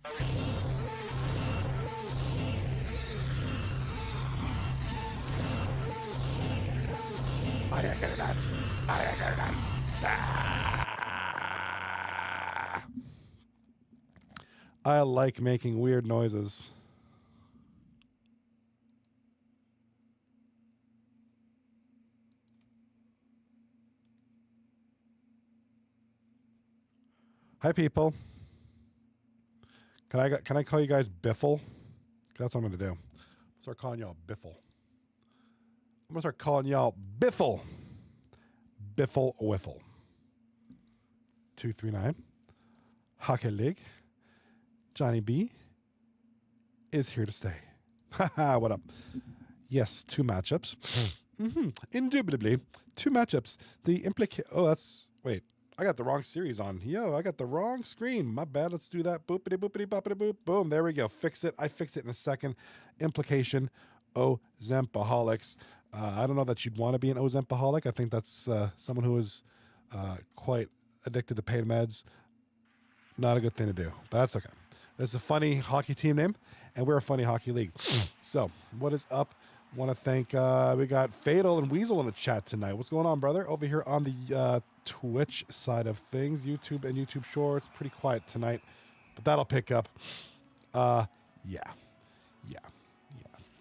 I ain't got it done. I ain't got it done. I like making weird noises. Hi, people. Can I call you guys Biffle? That's what I'm going to do. Start calling y'all Biffle. I'm going to start calling y'all Biffle. Biffle Wiffle. 239. Hockey League. Johnny B is here to stay. Haha, what up? Yes, 2 matchups. Indubitably, 2 matchups. The Implication. Oh, that's. Wait. I got the wrong series on. Yo, I got the wrong screen. My bad. Let's do that. Boopity boopity boppity boop. Boom. There we go. Fix it. I fix it in a second. Implication. Ozempoholics. I don't know that you'd want to be an Ozempoholic. I think that's someone who is quite addicted to pain meds. Not a good thing to do. But that's okay. It's a funny hockey team name, and we're a funny hockey league. So, what is up? Want to thank, we got Fatal and Weasel in the chat tonight. What's going on, brother? Over here on the Twitch side of things, YouTube and YouTube Shorts, pretty quiet tonight, but that'll pick up. Yeah.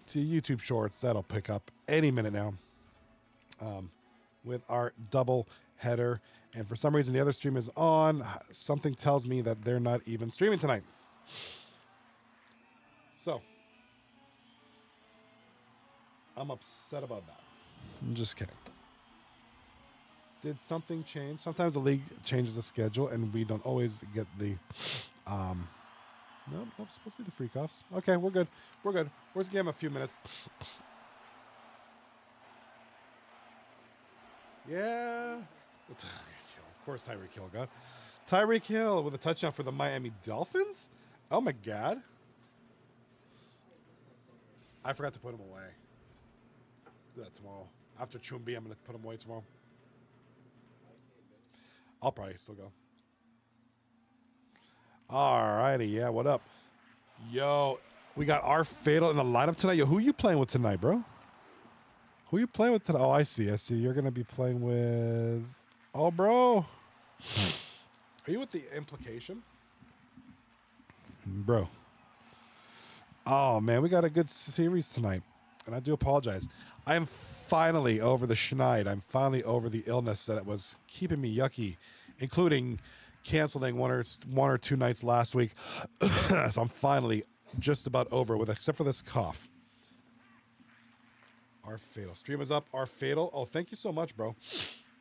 To YouTube Shorts, that'll pick up any minute now with our double header. And for some reason, the other stream is on. Something tells me that they're not even streaming tonight. So, I'm upset about that. I'm just kidding. Did something change? Sometimes the league changes the schedule, and we don't always get the... No, it's supposed to be the Freakoffs. Okay, we're good. We're good. We're just give him a few minutes. Yeah. Of course, Tyreek Hill got. Tyreek Hill with a touchdown for the Miami Dolphins? Oh, my God. I forgot to put him away. Do that tomorrow. After Chumbi, I'm going to put him away tomorrow. I'll probably still go. Alrighty, yeah, what up? Yo, we got our Fatal in the lineup tonight. Yo, who you playing with tonight, bro? Who you playing with tonight? Oh, I see. You're going to be playing with... Oh, bro. Are you with the Implication? Bro. Oh, man, we got a good series tonight. And I do apologize. I am finally over the schneid. I'm finally over the illness that it was keeping me yucky, including canceling one or two nights last week. So I'm finally just about over with, except for this cough. Our Fatal. Stream is up. Our Fatal. Oh, thank you so much, bro.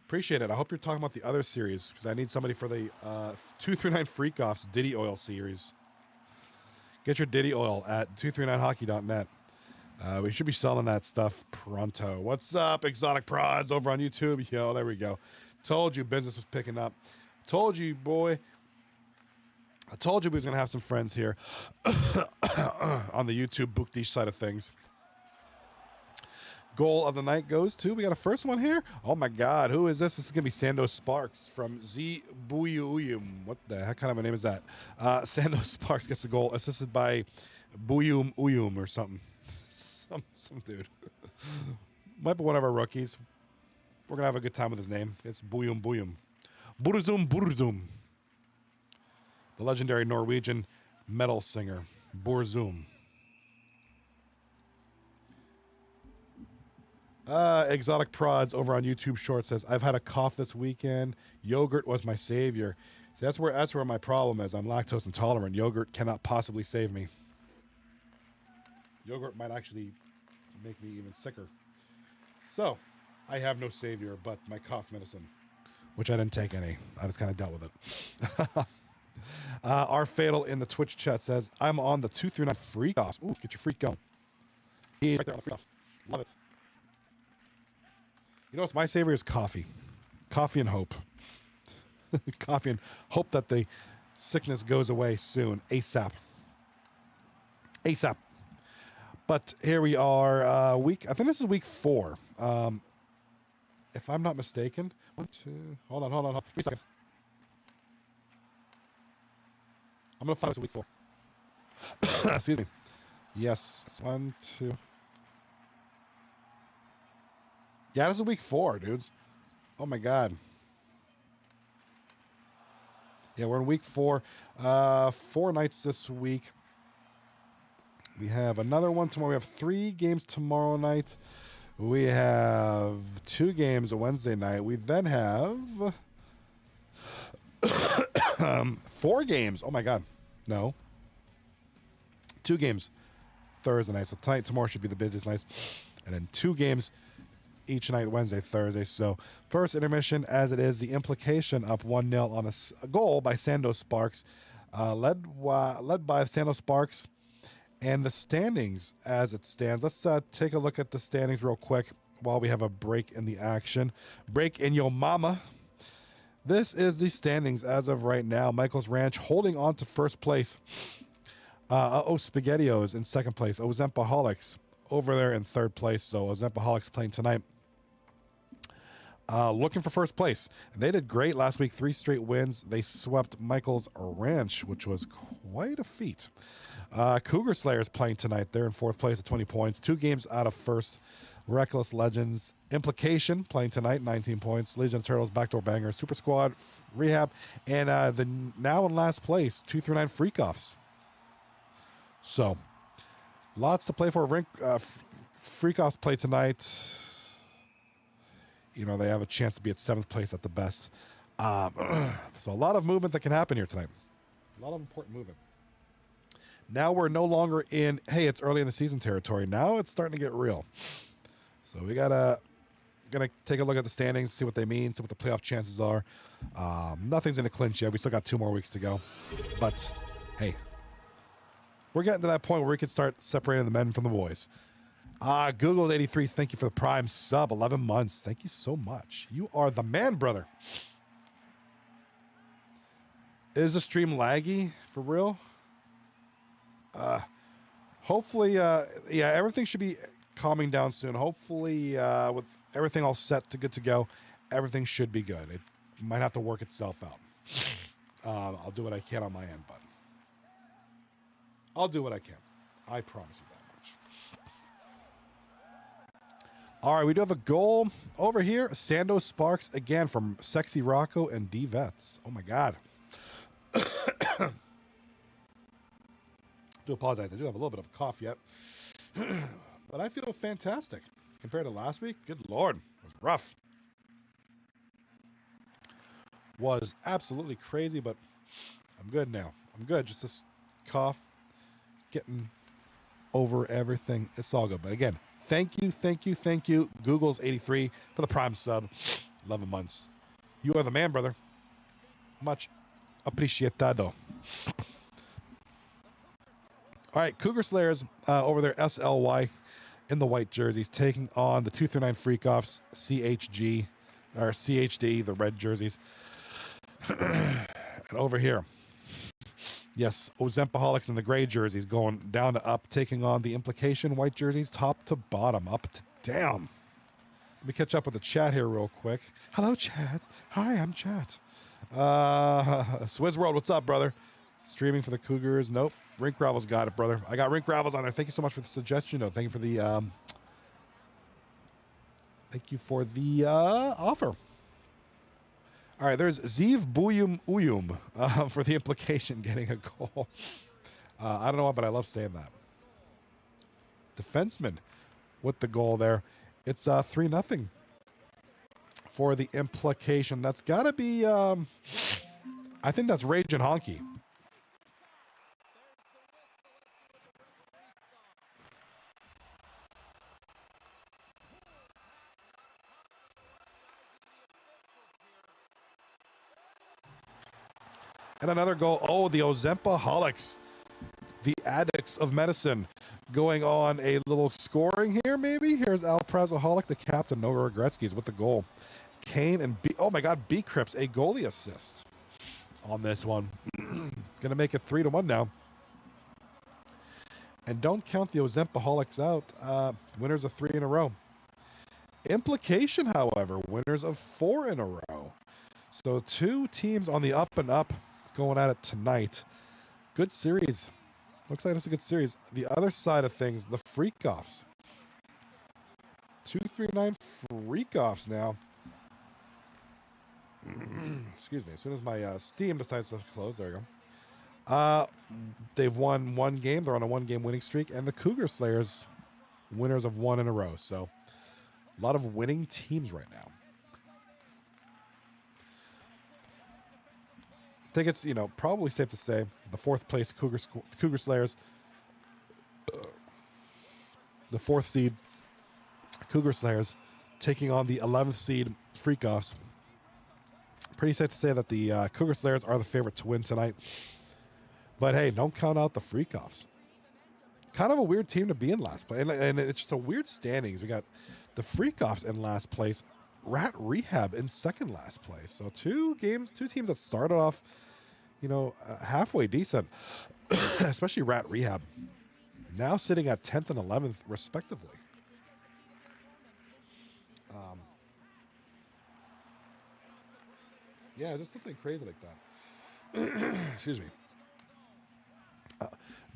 Appreciate it. I hope you're talking about the other series, because I need somebody for the 239 Freakoffs Diddy Oil series. Get your Diddy Oil at 239hockey.net. We should be selling that stuff pronto. What's up, Exotic Prods over on YouTube? Yo, there we go. Told you business was picking up. Told you, boy. I told you we was going to have some friends here on the YouTube Bookdish side of things. Goal of the night goes to, we got a first one here. Oh my God, who is this? This is going to be Sando Sparks from Z Buyum. What the heck kind of a name is that? Sando Sparks gets the goal, assisted by Buyum Uyum or something. Some dude. Might be one of our rookies. We're going to have a good time with his name. It's Buyum Buyum. Burzum Burzum. The legendary Norwegian metal singer, Burzum. Exotic Prods over on YouTube Short says, I've had a cough this weekend. Yogurt was my savior. See, that's where my problem is. I'm lactose intolerant. Yogurt cannot possibly save me. Yogurt might actually make me even sicker. So, I have no savior but my cough medicine, which I didn't take any. I just kind of dealt with it. Our Fatal in the Twitch chat says, I'm on the 239 Freakoffs. Ooh, get your freak going. He's right there on the Freakoffs. Love it. You know what's my savior is coffee. Coffee and hope. Coffee and hope that the sickness goes away soon. ASAP. ASAP. But here we are, I think this is week 4. If I'm not mistaken. 1, 2, hold on. Give me a second. I'm going to find this week 4. Excuse me. Yes. 1, 2. Yeah, this is week 4, dudes. Oh my God. Yeah, we're in week 4. 4 nights this week. We have another one tomorrow. We have 3 games tomorrow night. We have 2 games Wednesday night. We then have 4 games. Oh my God. No. 2 games Thursday night. So tonight, tomorrow should be the busiest nights. And then 2 games each night, Wednesday, Thursday. So first intermission, as it is, the Implication up 1-0 on a goal by Sando Sparks, led by Sando Sparks. And the standings as it stands. Let's take a look at the standings real quick while we have a break in the action. Break in your mama. This is the standings as of right now. Michael's Ranch holding on to first place. SpaghettiOs in second place. Ozempoholics over there in third place. So Ozempoholics playing tonight. Looking for first place. They did great last week. 3 straight wins. They swept Michael's Ranch, which was quite a feat. Cougar Slayers playing tonight. They're in fourth place at 20 points. 2 games out of first. Reckless Legends. Implication playing tonight, 19 points. Legion of Turtles, Backdoor Banger, Super Squad, Rehab, and the now in last place, 239 Freakoffs. So, lots to play for. Freakoffs play tonight. You know, they have a chance to be at 7th place at the best. So a lot of movement that can happen here tonight. A lot of important movement. Now we're no longer in, hey, it's early in the season territory. Now it's starting to get real. So we gonna take a look at the standings, see what they mean, see what the playoff chances are. Nothing's in a clinch yet. We still got 2 more weeks to go. But hey, we're getting to that point where we can start separating the men from the boys. Google 83, thank you for the Prime sub, 11 months. Thank you so much. You are the man, brother. Is the stream laggy for real? Hopefully, yeah, everything should be calming down soon. Hopefully, with everything all set to good to go, everything should be good. It might have to work itself out. I'll do what I can on my end, but I'll do what I can. I promise you that much. All right, we do have a goal over here. Sando Sparks again from Sexy Rocco and D Vets. Oh my God. Do apologize. I do have a little bit of a cough yet. But I feel fantastic compared to last week. Good Lord. It was rough. Was absolutely crazy, but I'm good now. I'm good. Just this cough. Getting over everything. It's all good. But again, thank you. Google's 83 for the Prime sub. 11 months. You are the man, brother. Much appreciado. All right, Cougar Slayers over there, SLY in the white jerseys, taking on the 239 Freakoffs, CHD, or CHD, the red jerseys. And over here, yes, Ozempoholics in the gray jerseys going down to up, taking on the Implication white jerseys, top to bottom, up to down. Let me catch up with the chat here real quick. Hello, chat. Hi, I'm chat. Swizz World, what's up, brother? Streaming for the Cougars. Nope. Rink Ravels got it, brother. I got Rink Ravels on there. Thank you so much for the suggestion. Thank you for the offer. All right, there's Zeev Buyum Uyum for the Implication getting a goal. I don't know why, but I love saying that. Defenseman with the goal there. It's 3-0 for the Implication. That's got to be, I think that's Raging Honky. And another goal. Oh, the Ozempoholics, the addicts of medicine, going on a little scoring here, maybe. Here's Al Prazaholic, the captain, no Regretskis with the goal. Kane and B. Oh, my God, B. Cripps, a goalie assist on this one. Going to make it 3-1 now. And don't count the Ozempoholics out. Winners of 3 in a row. Implication, however, winners of 4 in a row. So 2 teams on the up and up going at it tonight. Good series Looks like it's a good series. The other side of things, the Freakoffs. 239 Freakoffs now. Excuse me. As soon as my Steam decides to close, there you go. They've won one game. They're on a one-game winning streak. And the Cougar Slayers, winners of one in a row. So a lot of winning teams right now. I think it's, probably safe to say the fourth place Cougar Slayers, the fourth seed Cougar Slayers taking on the 11th seed Freakoffs. Pretty safe to say that the Cougar Slayers are the favorite to win tonight. But hey, don't count out the Freakoffs. Kind of a weird team to be in last place. And it's just a weird standings. We got the Freakoffs in last place, Rat Rehab in second last place. So two teams that started off, halfway decent, especially Rat Rehab. Now sitting at 10th and 11th, respectively. Yeah, just something crazy like that. Excuse me.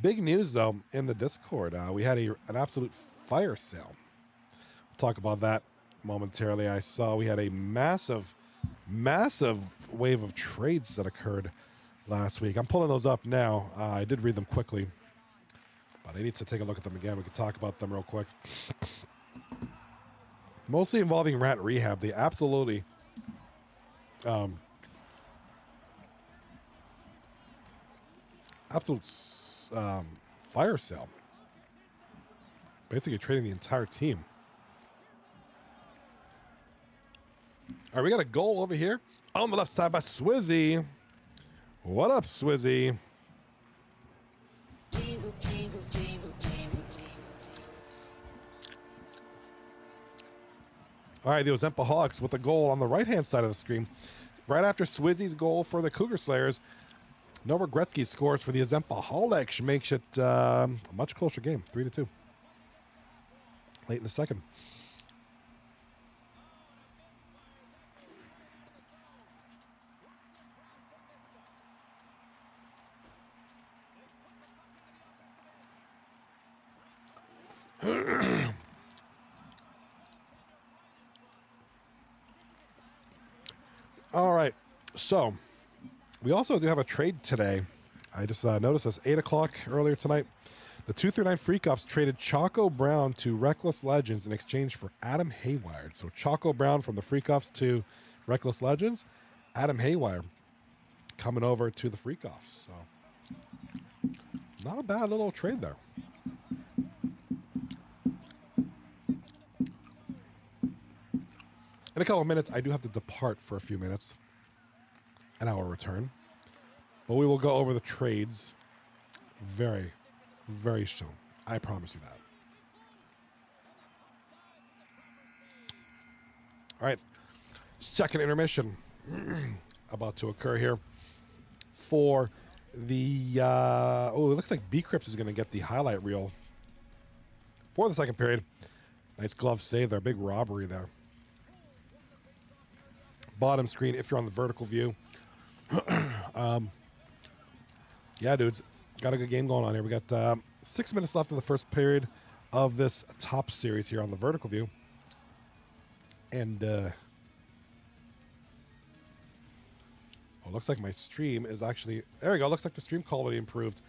Big news, though, in the Discord. We had an absolute fire sale. We'll talk about that momentarily. I saw we had a massive wave of trades that occurred last week. I'm pulling those up now. I did read them quickly, but I need to take a look at them again. We can talk about them real quick. Mostly involving Rat Rehab. They absolutely fire sale. Basically trading the entire team. All right, we got a goal over here on the left side by Swizzy. What up, Swizzy? Jesus, Jesus, Jesus, Jesus. All right, the Ozempoholics with a goal on the right-hand side of the screen. Right after Swizzy's goal for the Cougar Slayers, Norbert Gretzky scores for the Ozempoholics, makes it a much closer game, 3-2. Late in the second. All right, so we also do have a trade today. I just noticed this 8 o'clock earlier tonight. The 239 Freakoffs traded Choco Brown to Reckless Legends in exchange for Adam Haywire. So Choco Brown from the Freakoffs to Reckless Legends. Adam Haywire coming over to the Freakoffs. So not a bad little trade there. In a couple of minutes, I do have to depart for a few minutes, and I will return. But we will go over the trades very, very soon. I promise you that. All right. Second intermission about to occur here for the... it looks like B-Crips is going to get the highlight reel for the second period. Nice glove save there. Big robbery there. Bottom screen if you're on the vertical view. Yeah, dudes, got a good game going on here. We got 6 minutes left in the first period of this top series here on the vertical view. And it looks like my stream is actually, there we go. Looks like the stream quality improved.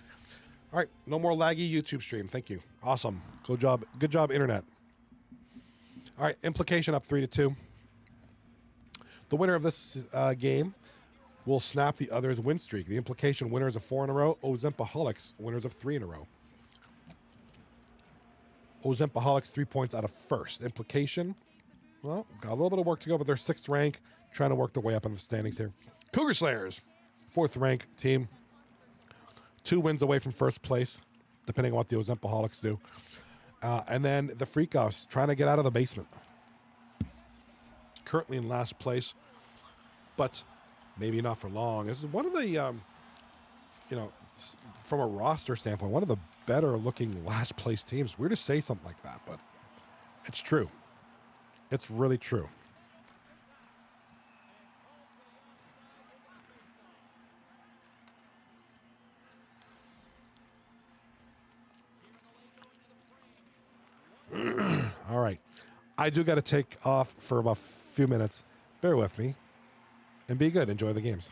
All right, no more laggy YouTube stream. Thank you. Awesome. Good job, internet. All right, Implication up 3-2. The winner of this game will snap the other's win streak. The Implication winners of 4 in a row. Ozempoholics winners of 3 in a row. Ozempoholics 3 points out of first. Implication, well, got a little bit of work to go, but they're 6th rank, trying to work their way up in the standings here. Cougar Slayers, 4th rank team. 2 wins away from first place, depending on what the Ozempoholics do. And then the Freakoffs trying to get out of the basement. Currently in last place, but maybe not for long. This is one of the, from a roster standpoint, one of the better looking last place teams. Weird to say something like that, but it's true. It's really true. I do got to take off for about a few minutes. Bear with me. And be good. Enjoy the games.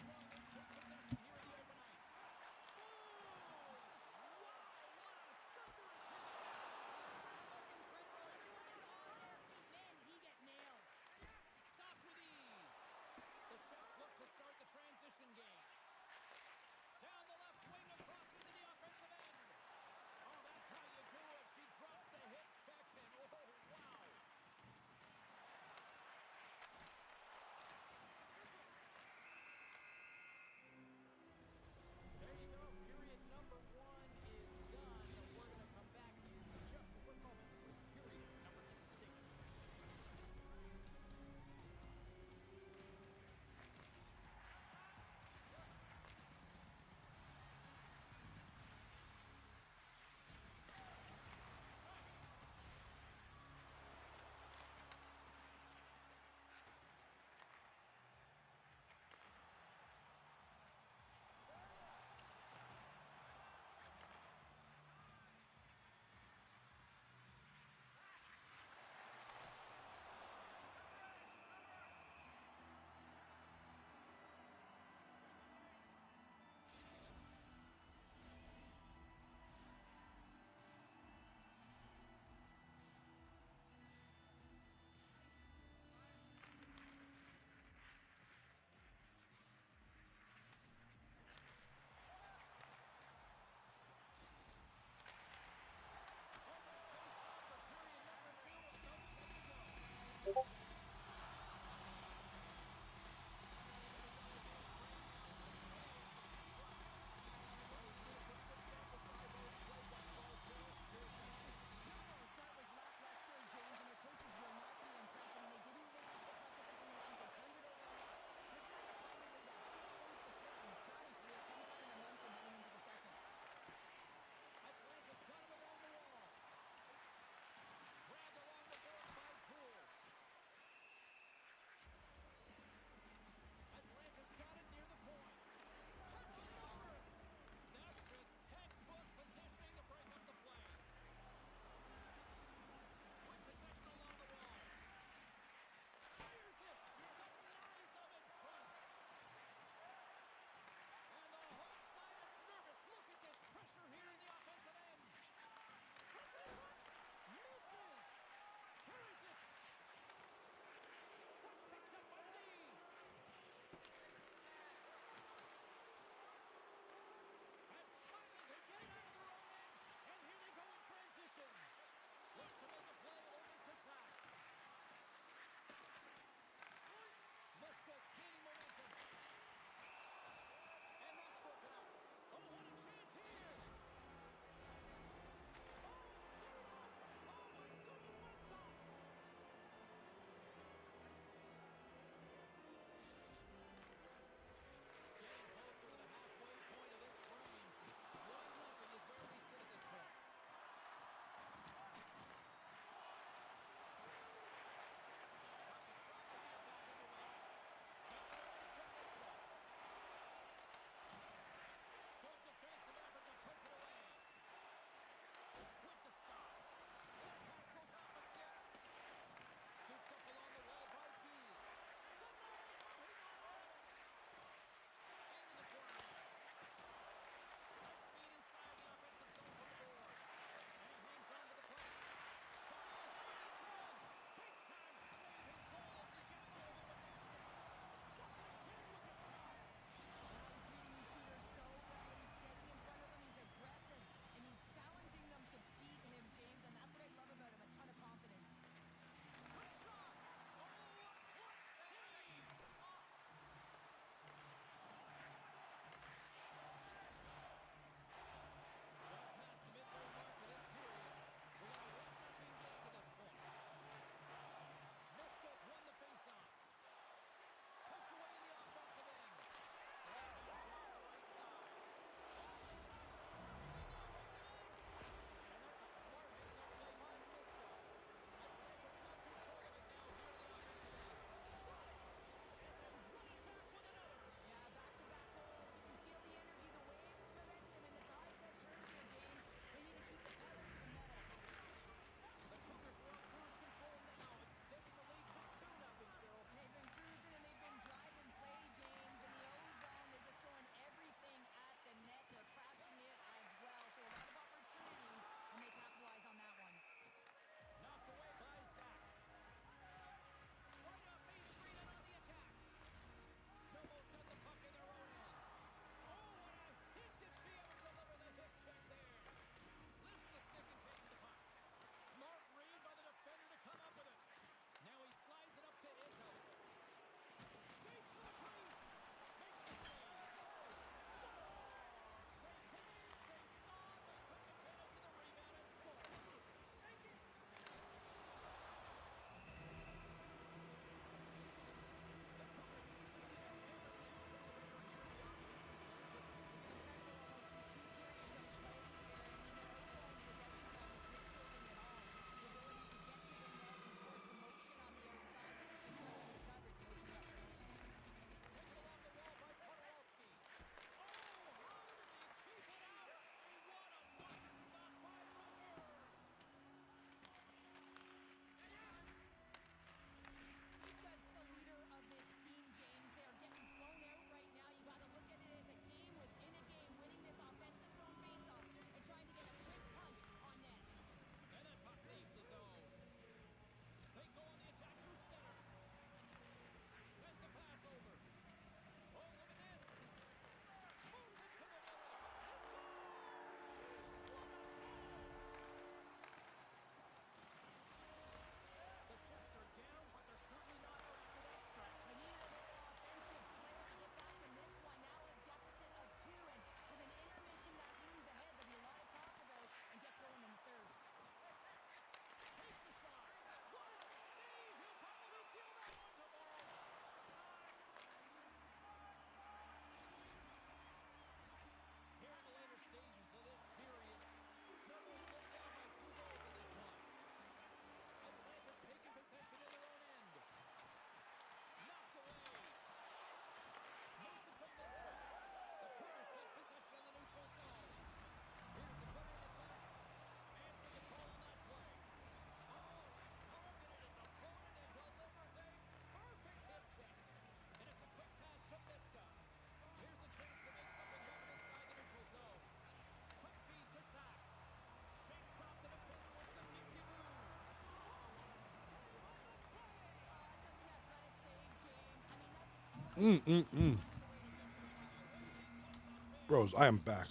Bros, I am back.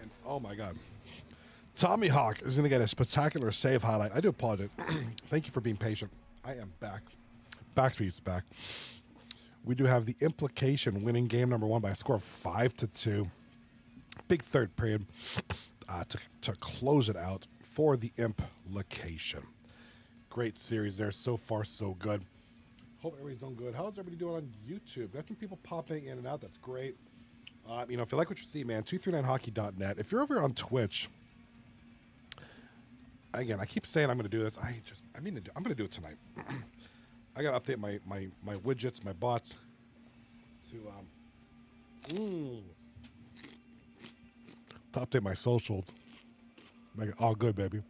And oh my God. Tommy Hawk is going to get a spectacular save highlight. I do apologize. Thank you for being patient. I am back. Backstreet's back. We do have the Implication winning game number 1 by a score of 5-2. Big third period to close it out for the Implication. Great series there. So far, so good. Hope everybody's doing good. How's everybody doing on YouTube? Got some people popping in and out. That's great. If you like what you see, man, 239hockey.net. If you're over on Twitch, again, I keep saying I'm going to do this. I'm going to do it tonight. I got to update my widgets, my bots to update my socials. Make it all good, baby.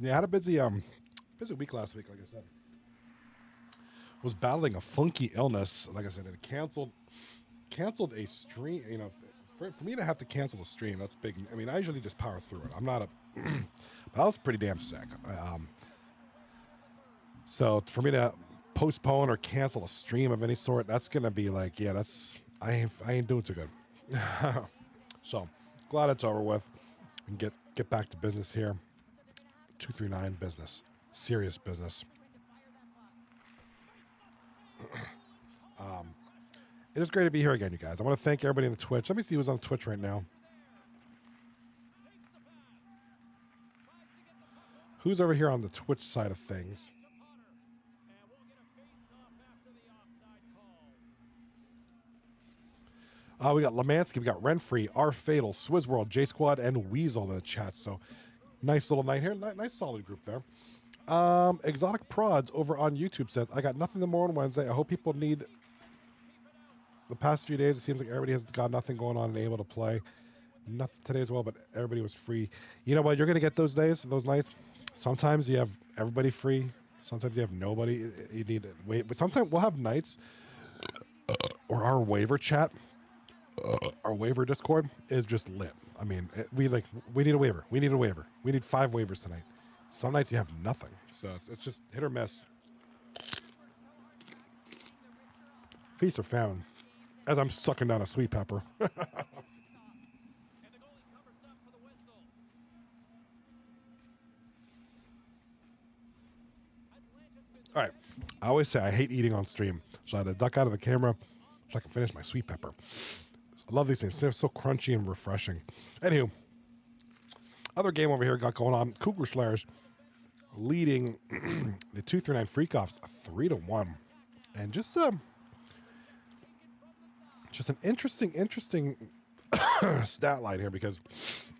Yeah, I had a busy week last week, like I said. Was battling a funky illness, like I said, it canceled a stream. For me to have to cancel a stream, that's big. I mean, I usually just power through it. I'm not a, but I was pretty damn sick. So for me to postpone or cancel a stream of any sort, that's gonna be like, yeah, I ain't doing too good. So glad it's over with and get back to business here. 239 business, serious business. It is great to be here again, you guys. I want to thank everybody on the Twitch. Let me see who's on Twitch right now. Who's over here on the Twitch side of things? We got Lemansky, we got Renfree, R Fatal, Swizzworld, J Squad, and Weasel in the chat. So nice little night here. Nice solid group there. Exotic Prods over on YouTube says, I got nothing tomorrow on Wednesday. I hope people need the past few days. It seems like everybody has got nothing going on and able to play. Nothing today as well, but everybody was free. You know what? You're going to get those days, those nights. Sometimes you have everybody free. Sometimes you have nobody. You need to wait. But sometimes we'll have nights or our waiver chat, our waiver Discord is just lit. I mean, we need a waiver. We need a waiver. We need 5 waivers tonight. Some nights you have nothing. So it's just hit or miss. Feast or famine. As I'm sucking down a sweet pepper. All right. I always say I hate eating on stream. So I had to duck out of the camera so I can finish my sweet pepper. I love these things. They're so crunchy and refreshing. Anywho, other game over here got going on. Cougar Slayers leading the 239 Freakoffs 3-1. And just an interesting stat line here because,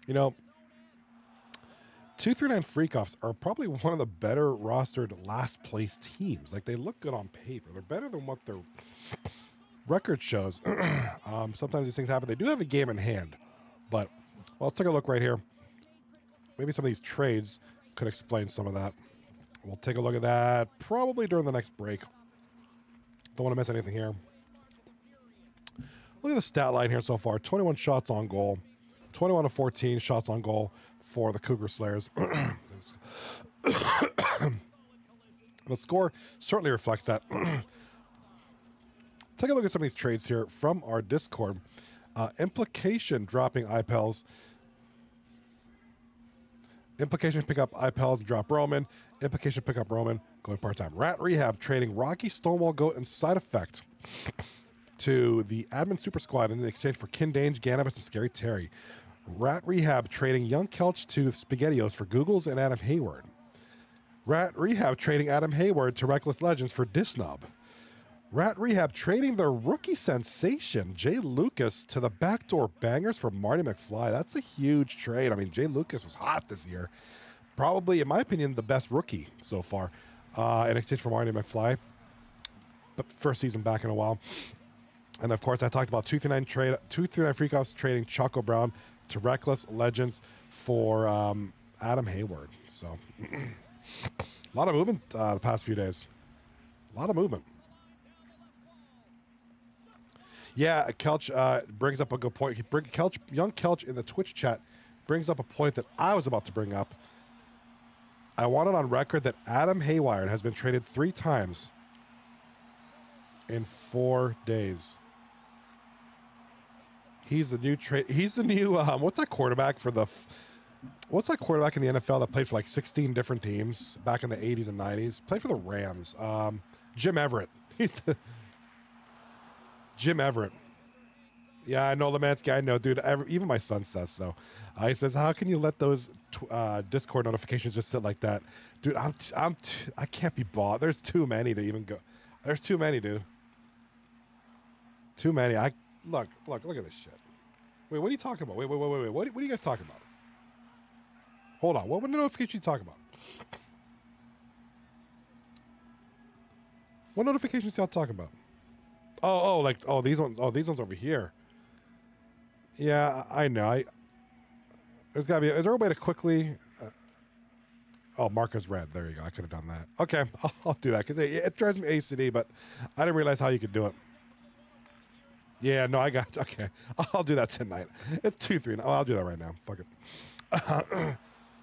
239 Freakoffs are probably one of the better rostered last place teams. Like, they look good on paper. They're better than what their record shows. Sometimes these things happen. They do have a game in hand, but let's take a look right here. Maybe some of these trades could explain some of that. We'll take a look at that probably during the next break. Don't want to miss anything here. Look at the stat line here so far. 21 shots on goal. 21 to 14 shots on goal for the Cougar Slayers. The score certainly reflects that. Take a look at some of these trades here from our Discord. Implication dropping iPels. Implication pick up iPels and drop Roman. Implication pick up Roman, going part-time. Rat Rehab trading Rocky, Stonewall Goat, and Side Effect to the Admin Super Squad in exchange for Kindange, Ganabus, and Scary Terry. Rat Rehab trading Young Kelch to SpaghettiOs for Googles and Adam Hayward. Rat Rehab trading Adam Hayward to Reckless Legends for Disnob. Rat Rehab trading the rookie sensation Jay Lucas to the Backdoor Bangers for Marty McFly. That's a huge trade. I mean, Jay Lucas was hot this year. Probably, in my opinion, the best rookie so far in exchange for Marty McFly. But first season back in a while. And of course, I talked about 239 Freakoffs trading Choco Brown to Reckless Legends for Adam Hayward. So a lot of movement the past few days. A lot of movement. Yeah, Kelch brings up a good point. Young Kelch in the Twitch chat brings up a point that I was about to bring up. I want it on record that Adam Hayward has been traded 3 times in 4 days. He's the new trade. He's the new what's that quarterback for the? What's that quarterback in the NFL that played for like 16 different teams back in the 80s and 90s? Played for the Rams. Jim Everett. He's Jim Everett. Yeah, I know Lemansky. I know, dude. Even my son says so. He says, "How can you let those Discord notifications just sit like that, dude? I can't be bought. There's too many to even go. There's too many, dude. Too many. Look at this shit. Wait, what are you talking about? Wait. What are you guys talking about? Hold on. What notification are you talking about? What notifications y'all talking about? These ones over here. Yeah, I know. There's gotta be. Is there a way to quickly? Marco's red. There you go. I could have done that. Okay, I'll do that because it drives me ACD, but I didn't realize how you could do it. Yeah, no, I got. Okay, I'll do that tonight. It's 2-3. Oh, I'll do that right now. Fuck it.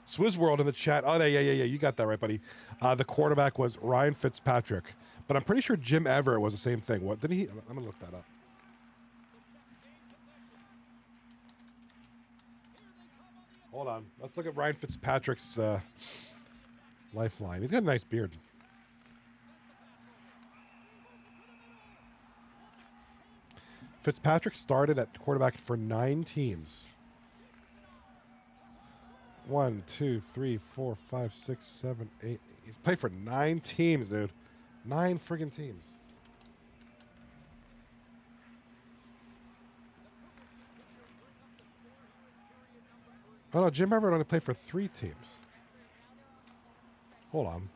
Swizz World in the chat. Oh, yeah. You got that right, buddy. The quarterback was Ryan Fitzpatrick, but I'm pretty sure Jim Everett was the same thing. What did he? I'm gonna look that up. Hold on. Let's look at Ryan Fitzpatrick's lifeline. He's got a nice beard. Fitzpatrick started at quarterback for 9 teams. 1, 2, 3, 4, 5, 6, 7, 8. He's played for 9 teams, dude. 9 friggin' teams. Oh no, Jim Everett only played for 3 teams. Hold on.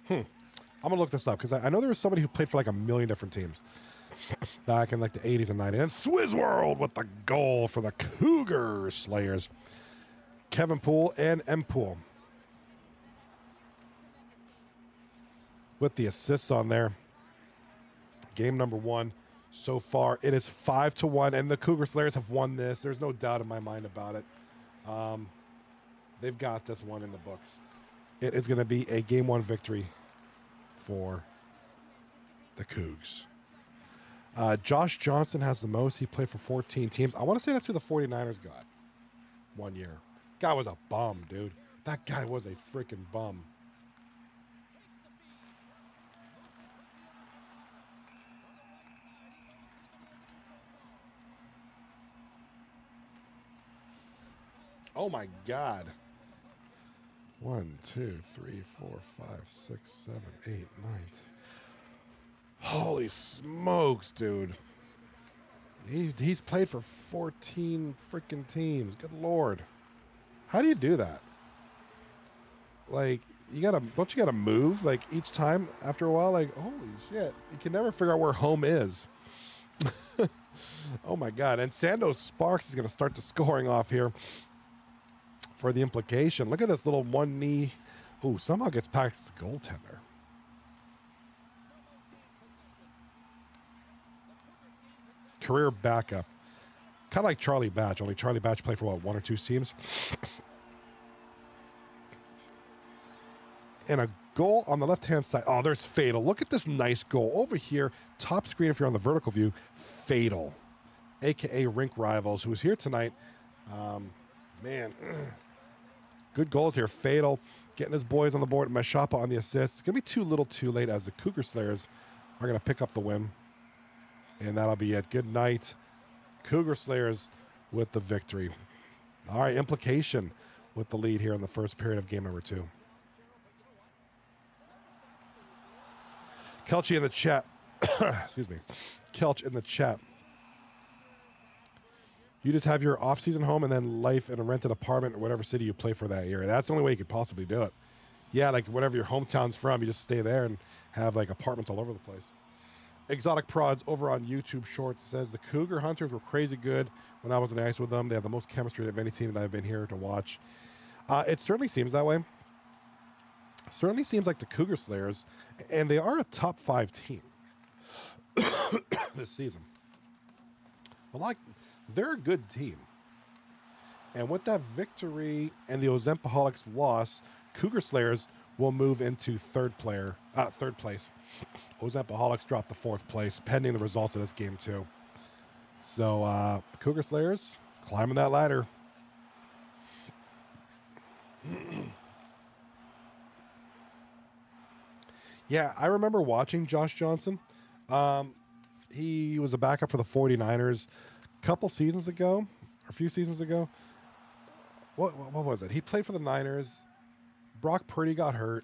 I'm gonna look this up because I know there was somebody who played for like a million different teams back in like the 80s and 90s. And Swizz World with the goal for the Cougar Slayers. Kevin Poole and M. Poole with the assists on there. Game number 1 so far. It is 5-1, and the Cougar Slayers have won this. There's no doubt in my mind about it. They've got this one in the books. It is going to be a Game 1 victory for the Cougs. Josh Johnson has the most. He played for 14 teams. I want to say that's who the 49ers got 1 year. Guy was a bum, dude. That guy was a freaking bum. Oh my God. 1, 2, 3, 4, 5, 6, 7, 8, 9. Holy smokes, dude. He's played for 14 freaking teams. Good Lord. How do you do that? Like, don't you gotta move like each time after a while? Like, holy shit. You can never figure out where home is. Oh my God. And Sandos Sparks is gonna start the scoring off here for the Implication. Look at this little one knee. Ooh, somehow gets past the goaltender. Career backup. Kind of like Charlie Batch, only Charlie Batch played for, what, 1 or 2 teams? And a goal on the left-hand side. Oh, there's Fatal. Look at this nice goal. Over here, top screen if you're on the vertical view, Fatal, a.k.a. Rink Rivals, who is here tonight. Man, good goals here. Fatal getting his boys on the board. Mashapa on the assist. It's going to be too little too late as the Cougar Slayers are going to pick up the win. And that'll be it. Good night. Cougar Slayers with the victory. All right, Implication with the lead here in the first period of game number 2. Kelchi in the chat. Excuse me. Kelch in the chat. You just have your off-season home and then life in a rented apartment or whatever city you play for that year. That's the only way you could possibly do it. Yeah, like whatever your hometown's from, you just stay there and have like apartments all over the place. Exotic Prods over on YouTube Shorts says the Cougar Hunters were crazy good when I was on the ice with them. They have the most chemistry of any team that I've been here to watch. It certainly seems that way. Certainly seems like the Cougar Slayers, and they are a top 5 team this season. But like, they're a good team. And with that victory and the Ozempoholics loss, Cougar Slayers will move into third place. Ozempoholics dropped to 4th place, pending the results of this game too. So the Cougar Slayers climbing that ladder. Yeah, I remember watching Josh Johnson. He was a backup for the 49ers a couple seasons ago, or a few seasons ago. What was it? He played for the Niners. Brock Purdy got hurt.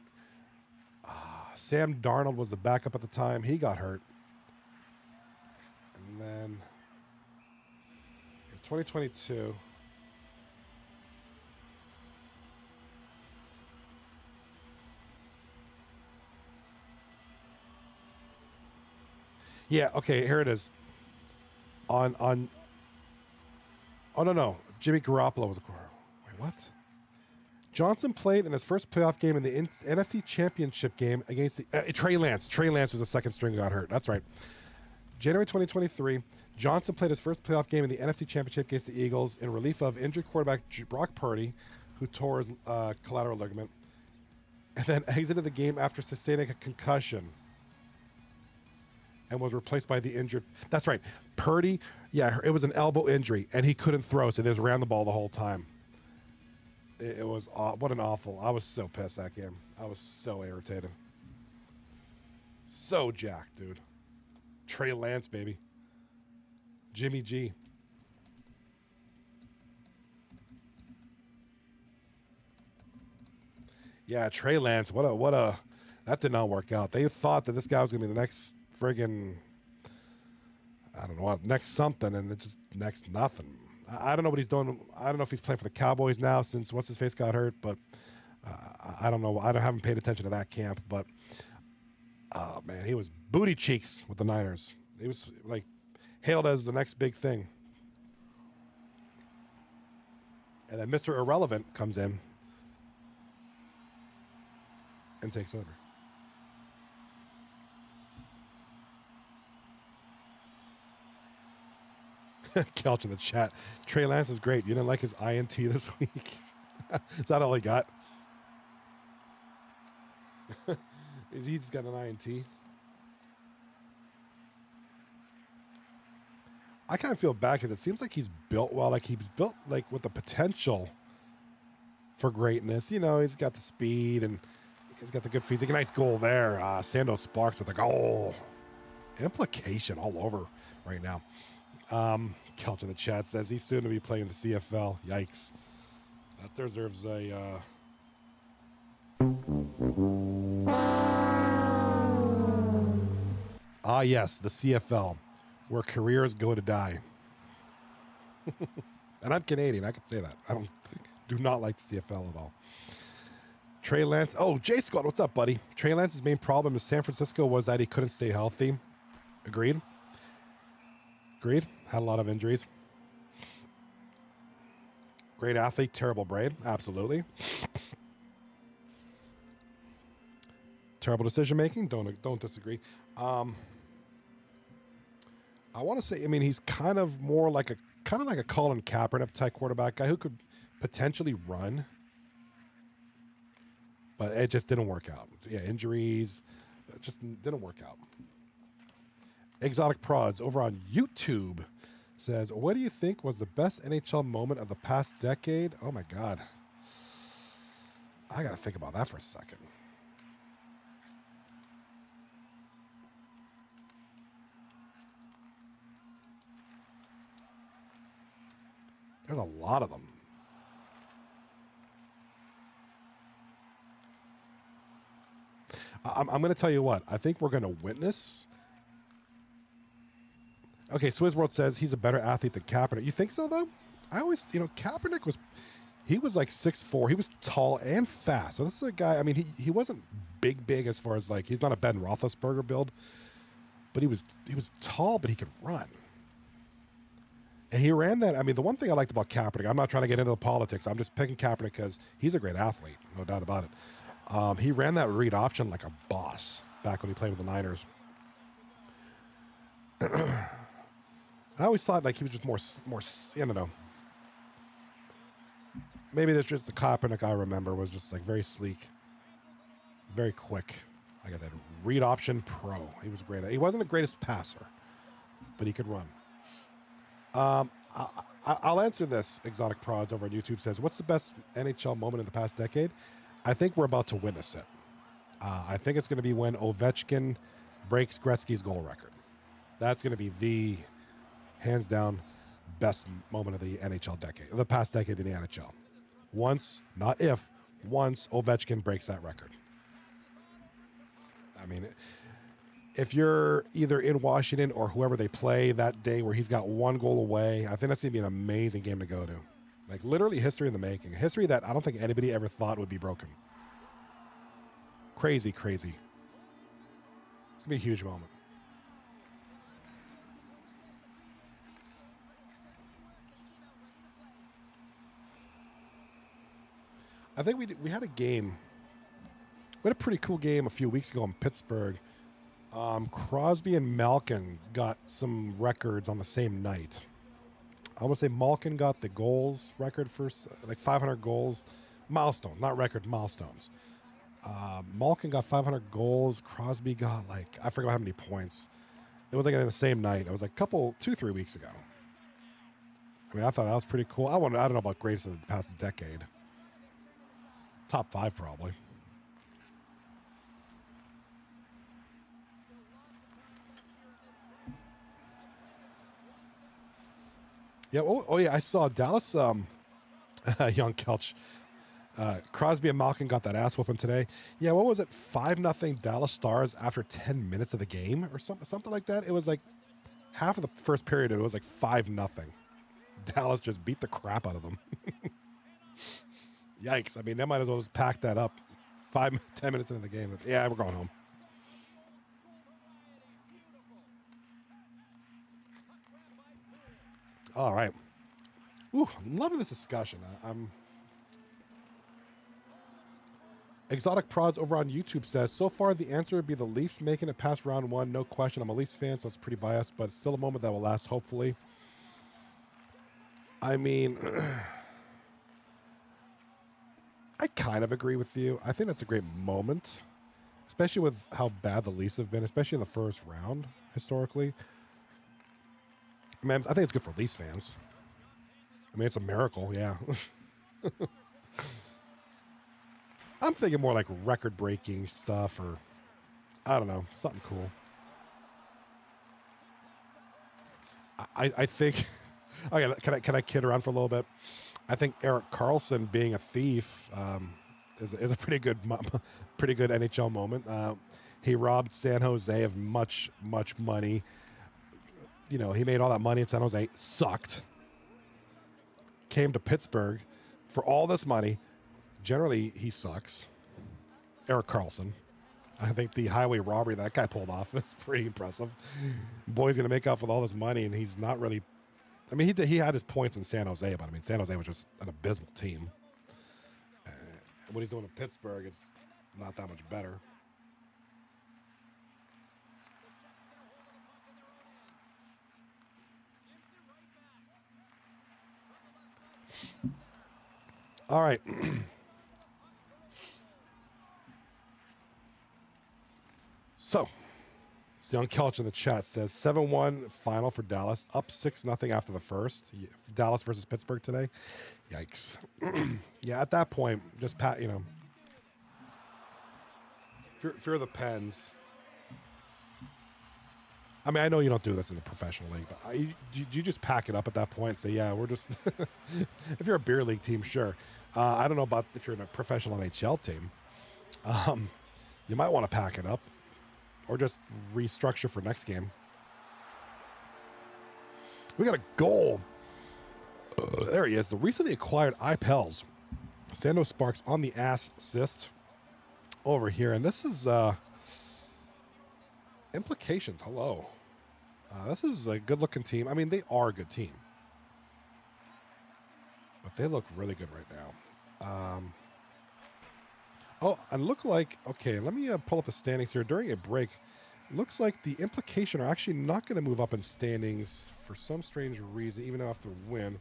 Sam Darnold was the backup at the time. He got hurt. And then 2022. Yeah, okay, here it is. Oh no. Jimmy Garoppolo was a quarterback. Wait, what? Johnson played in his first playoff game in the NFC Championship game against the Trey Lance. Trey Lance was the second string who got hurt. That's right. January 2023, Johnson played his first playoff game in the NFC Championship against the Eagles in relief of injured quarterback Brock Purdy, who tore his collateral ligament, and then exited the game after sustaining a concussion and was replaced by the injured. That's right. Purdy, yeah, it was an elbow injury, and he couldn't throw, so they just ran the ball the whole time. It was, what an awful. I was so pissed that game. I was so irritated. So jacked, dude. Trey Lance, baby. Jimmy G. Yeah, Trey Lance, what a, that did not work out. They thought that this guy was going to be the next friggin', I don't know what, next something, and it just next nothing. I don't know what he's doing. I don't know if he's playing for the Cowboys now since what's-his-face got hurt, but I don't know. I haven't paid attention to that camp, but, oh, man, he was booty cheeks with the Niners. He was, like, hailed as the next big thing. And then Mr. Irrelevant comes in and takes over. Kelch in the chat. Trey Lance is great. You didn't like his INT this week? Is that all he got? He's got an INT. I kind of feel bad because it seems like he's built well. Like he's built like with the potential for greatness. You know, he's got the speed and he's got the good physique. Nice goal there. Sandos Sparks with a goal. Implication all over right now. Kelch in the chat says he's soon to be playing the CFL. Yikes. That deserves a... yes, the CFL, where careers go to die. And I'm Canadian. I can say that. I do not like the CFL at all. Trey Lance. Oh, J Scott, what's up, buddy? Trey Lance's main problem in San Francisco was that he couldn't stay healthy. Agreed. Had a lot of injuries. Great athlete, terrible brain. Absolutely. Terrible decision making. Don't disagree. I want to say, I mean, he's kind of like a Colin Kaepernick type quarterback guy who could potentially run, but it just didn't work out. Yeah, injuries, it just didn't work out. Exotic Prods over on YouTube says, what do you think was the best NHL moment of the past decade? Oh my God. I got to think about that for a second. There's a lot of them. I'm going to tell you what. I think we're going to witness. Okay, Swizz World says he's a better athlete than Kaepernick. You think so, though? I always, Kaepernick He was like 6'4". He was tall and fast. So this is a guy, I mean, he wasn't big as far as like, he's not a Ben Roethlisberger build, but he was tall, but he could run. And he ran that. I mean, the one thing I liked about Kaepernick, I'm not trying to get into the politics. I'm just picking Kaepernick because he's a great athlete, no doubt about it. He ran that read option like a boss back when he played with the Niners. I always thought like he was just more, I don't know. Maybe there's just the Kaepernick I remember was just like very sleek, very quick. I got that read option pro. He was great. He wasn't the greatest passer, but he could run. I'll answer this. Exotic Prods over on YouTube says, what's the best NHL moment in the past decade? I think we're about to witness it. I think it's going to be when Ovechkin breaks Gretzky's goal record. That's going to be the hands down best moment of the NHL decade, the past decade in the NHL. Once, not if, once Ovechkin breaks that record. I mean, if you're either in Washington or whoever they play that day where he's got one goal away, I think that's going to be an amazing game to go to. Like literally history in the making. History that I don't think anybody ever thought would be broken. Crazy. It's going to be a huge moment. I think we had a game. We had a pretty cool game a few weeks ago in Pittsburgh. Crosby and Malkin got some records on the same night. I want to say Malkin got the goals record for like 500 goals. Milestone, not record, milestones. Malkin got 500 goals. Crosby got like, I forgot how many points. It was like the same night. It was like 2-3 weeks ago. I mean, I thought that was pretty cool. I don't know about greatest of the past decade. Top 5 probably. Yeah. Oh yeah. I saw Dallas. Young Kelch. Crosby and Malkin got that ass whooping today. Yeah. What was it? 5-0 Dallas Stars after 10 minutes of the game or something like that. It was like half of the first period. It was like 5-0. Dallas just beat the crap out of them. Yikes. I mean, they might as well just pack that up. 5-10 minutes into the game. Yeah, we're going home. All right. Ooh, I'm loving this discussion. I'm Exotic Prods over on YouTube says, so far the answer would be the Leafs making it past round 1. No question. I'm a Leafs fan, so it's pretty biased, but it's still a moment that will last, hopefully. I mean, I kind of agree with you. I think that's a great moment, especially with how bad the Leafs have been, especially in the first round, historically. I mean, I think it's good for Leafs fans. I mean, it's a miracle, yeah. I'm thinking more like record-breaking stuff or, I don't know, something cool. I think, okay, can I kid around for a little bit? I think Erik Karlsson being a thief is a pretty good NHL moment. He robbed San Jose of much money. You know, he made all that money in San Jose, sucked. Came to Pittsburgh for all this money. Generally, he sucks. Erik Karlsson. I think the highway robbery that guy pulled off is pretty impressive. Boy's going to make off with all this money, and he's not really... I mean, he had his points in San Jose, but I mean, San Jose was just an abysmal team. What he's doing in Pittsburgh, it's not that much better. All right. So, Young Kelch in the chat says 7-1 final for Dallas, up 6-0 after the first. Dallas versus Pittsburgh today. Yikes. Yeah, at that point, just fear the Pens. I mean, I know you don't do this in the professional league, but you just pack it up at that point and say, yeah, we're just... If you're a beer league team, sure. I don't know about if you're in a professional NHL team. You might want to pack it up or just restructure for next game. We got a goal. There he is. The recently acquired iPels Sando Sparks on the assist over here. And this is Implications. Hello. This is a good-looking team. I mean, they are a good team. But they look really good right now. Oh, and look like... Okay, let me pull up the standings here. During a break, looks like the Implication are actually not going to move up in standings for some strange reason, even after a win.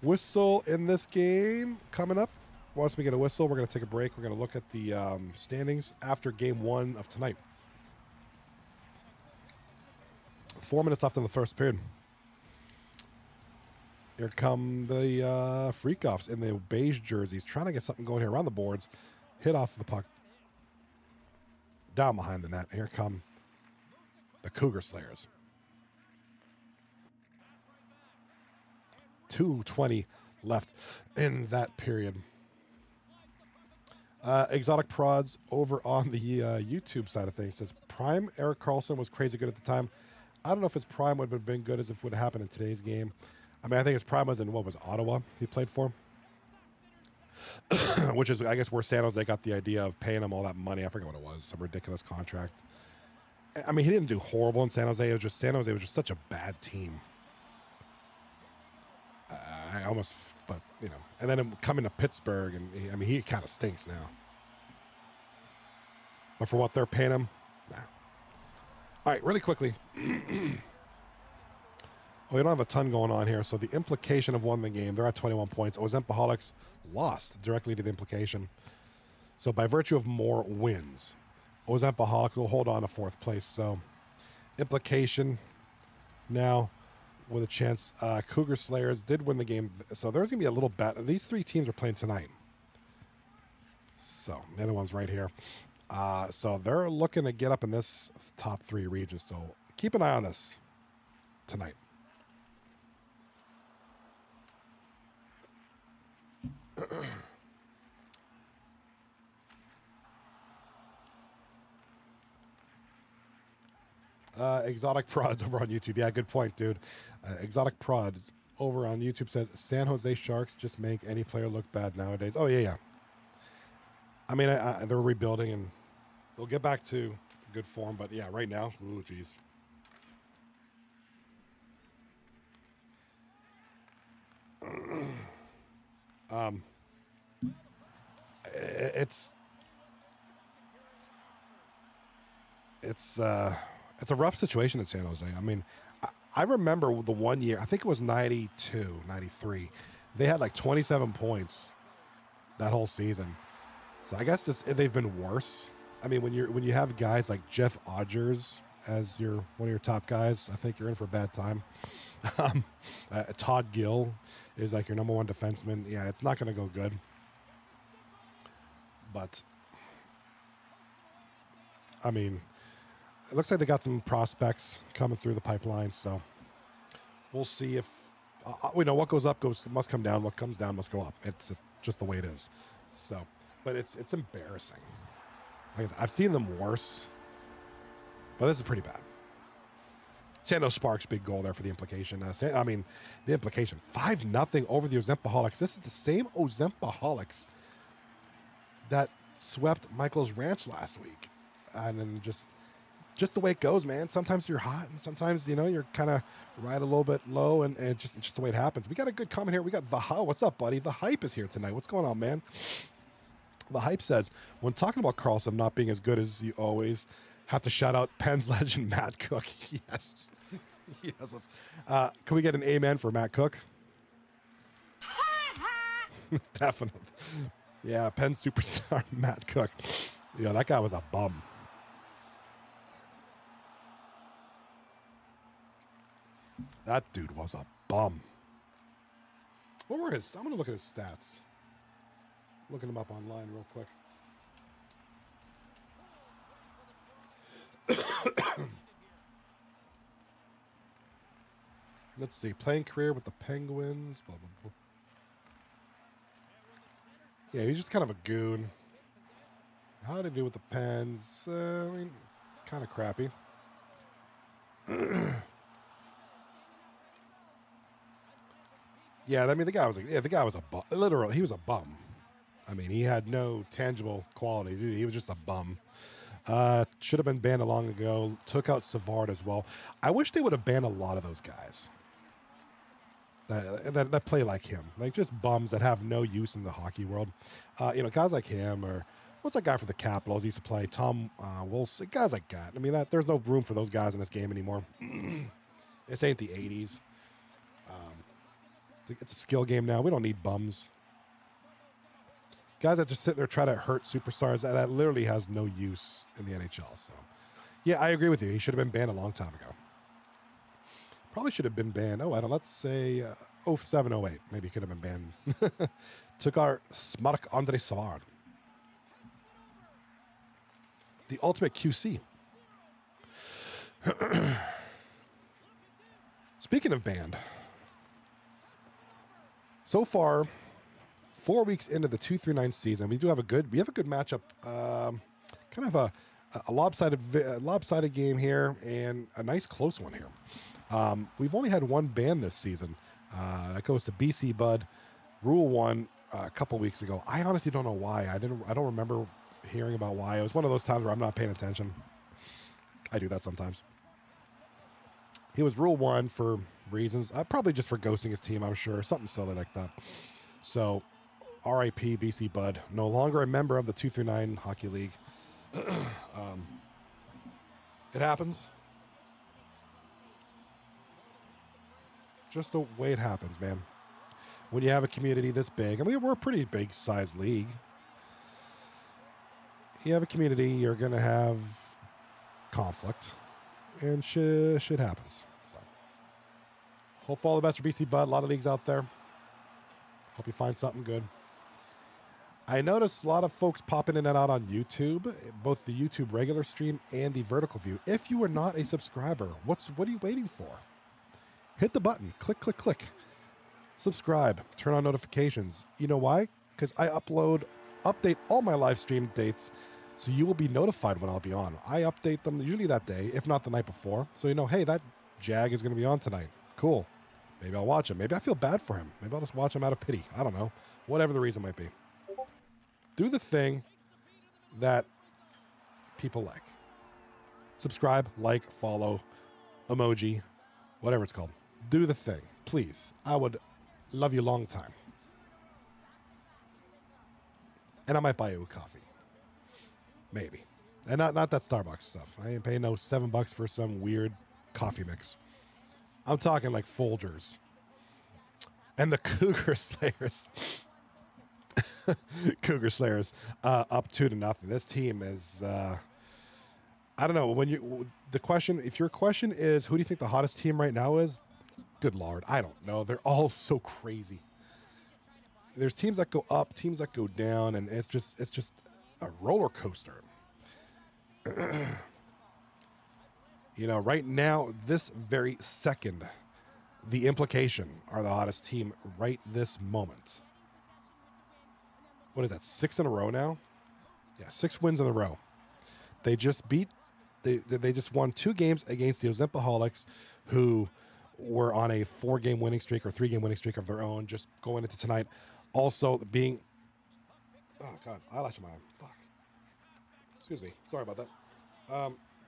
Whistle in this game coming up. Once we get a whistle, we're going to take a break. We're going to look at the standings after game 1 of tonight. 4 minutes left in the first period. Here come the Freakoffs in the beige jerseys, trying to get something going here around the boards. Hit off the puck. Down behind the net. Here come the Cougar Slayers. 2:20 left in that period. Exotic Prods over on the YouTube side of things says Prime Eric Carlson was crazy good at the time. I don't know if his prime would have been good as if it would have happened in today's game. I mean, I think his prime was in, what was Ottawa he played for? Which is, I guess, where San Jose got the idea of paying him all that money. I forget what it was, some ridiculous contract. I mean, he didn't do horrible in San Jose. It was just San Jose was just such a bad team. I almost, but, you know. And then him coming to Pittsburgh, and he kind of stinks now. But for what they're paying him, nah. All right, really quickly. We don't have a ton going on here, so the Implication have won the game. They're at 21 points. Ozempoholics lost directly to the Implication. So by virtue of more wins, Ozempoholics will hold on to 4th place. So Implication now with a chance. Cougar Slayers did win the game, so there's going to be a little bet. These 3 teams are playing tonight. So the other one's right here. So they're looking to get up in this top 3 regions. So keep an eye on this tonight. Exotic Prods over on YouTube. Yeah, good point, dude. Exotic Prods over on YouTube says San Jose Sharks just make any player look bad nowadays. Oh, yeah. I mean, they're rebuilding and they'll get back to good form. But, yeah, right now, ooh, geez. It's a rough situation in San Jose. I mean, I remember the one year, I think it was 92, 93. They had like 27 points that whole season. So I guess they've been worse. I mean, when you have guys like Jeff Odgers as one of your top guys, I think you're in for a bad time. Todd Gill is like your number 1 defenseman. Yeah, it's not going to go good. But I mean, it looks like they got some prospects coming through the pipeline, so we'll see if we know what goes up must come down. What comes down must go up. It's just the way it is. So, but it's embarrassing. Like I've seen them worse, but this is pretty bad. Sando Sparks, big goal there for the Implication. The Implication 5-0 over the Ozempoholics. This is the same Ozempoholics that swept Michael's Ranch last week, and then just the way it goes, man. Sometimes you're hot, and sometimes you're kind of right a little bit low, and it's just the way it happens. We got a good comment here. We got the How. What's up, buddy? The Hype is here tonight. What's going on, man? The Hype says, when talking about Carlson not being as good as you always, have to shout out Penn's legend Matt Cook. Yes, yes. Can we get an amen for Matt Cook? Definitely. Yeah, Penn superstar Matt Cook. Yeah, that guy was a bum. That dude was a bum. What were his? I'm going to look at his stats. Looking him up online real quick. Let's see. Playing career with the Penguins. Blah, blah, blah. Yeah, he's just kind of a goon. How did he do with the Pens? I mean, kind of crappy. Yeah, I mean, the guy was a bum. Literally, he was a bum. I mean, he had no tangible quality. Dude, he was just a bum. Should have been banned a long ago. Took out Savard as well. I wish they would have banned a lot of those guys that play like him, like just bums that have no use in the hockey world. Guys like him, or what's that guy for the Capitals? He used to play Tom Wilson. Guys like that. I mean, there's no room for those guys in this game anymore. This ain't the '80s. It's a skill game now. We don't need bums. Guys that just sit there try to hurt superstars, that literally has no use in the NHL. So, yeah, I agree with you. He should have been banned a long time ago. Probably should have been banned. Let's say 07, 08. Maybe he could have been banned. Took our Smark Andre Savard. The ultimate QC. Speaking of banned, so far, 4 weeks into the 239 season, we have a good matchup. Kind of a lopsided game here, and a nice close one here. We've only had one ban this season. That goes to BC Bud. Rule 1 a couple weeks ago. I honestly don't know why. I don't remember hearing about why. It was one of those times where I'm not paying attention. I do that sometimes. He was Rule 1 for reasons. Probably just for ghosting his team, I'm sure. Something silly like that. So, RIP BC Bud. No longer a member of the 239 Hockey League. It happens. Just the way it happens, man. When you have a community this big, I mean, we're a pretty big size league. You have a community, you're going to have conflict, and shit happens. So, hope for all the best for BC Bud. A lot of leagues out there. Hope you find something good. I noticed a lot of folks popping in and out on YouTube, both the YouTube regular stream and the vertical view. If you are not a subscriber, what are you waiting for? Hit the button. Click, click, click. Subscribe. Turn on notifications. You know why? Because I update all my live stream dates, so you will be notified when I'll be on. I update them usually that day, if not the night before. So you know, hey, that Jag is going to be on tonight. Cool. Maybe I'll watch him. Maybe I feel bad for him. Maybe I'll just watch him out of pity. I don't know. Whatever the reason might be. Do the thing that people like. Subscribe, like, follow, emoji, whatever it's called. Do the thing, please. I would love you a long time. And I might buy you a coffee. Maybe. And not that Starbucks stuff. I ain't paying no $7 for some weird coffee mix. I'm talking like Folgers. And the Cougar Slayers. Cougar Slayers up 2-0. This team is I don't know, if your question is who do you think the hottest team right now is? Good Lord, I don't know. They're all so crazy. There's teams that go up, teams that go down, and it's just a roller coaster. Right now, this very second, the Implication are the hottest team right this moment. What is that, 6 in a row now? Yeah, 6 wins in a row. They just won 2 games against the Ozempoholics, who were on a 4-game winning streak or 3-game winning streak of their own, just going into tonight. Also being, oh God, eyelash in my eye. Fuck. Excuse me. Sorry about that.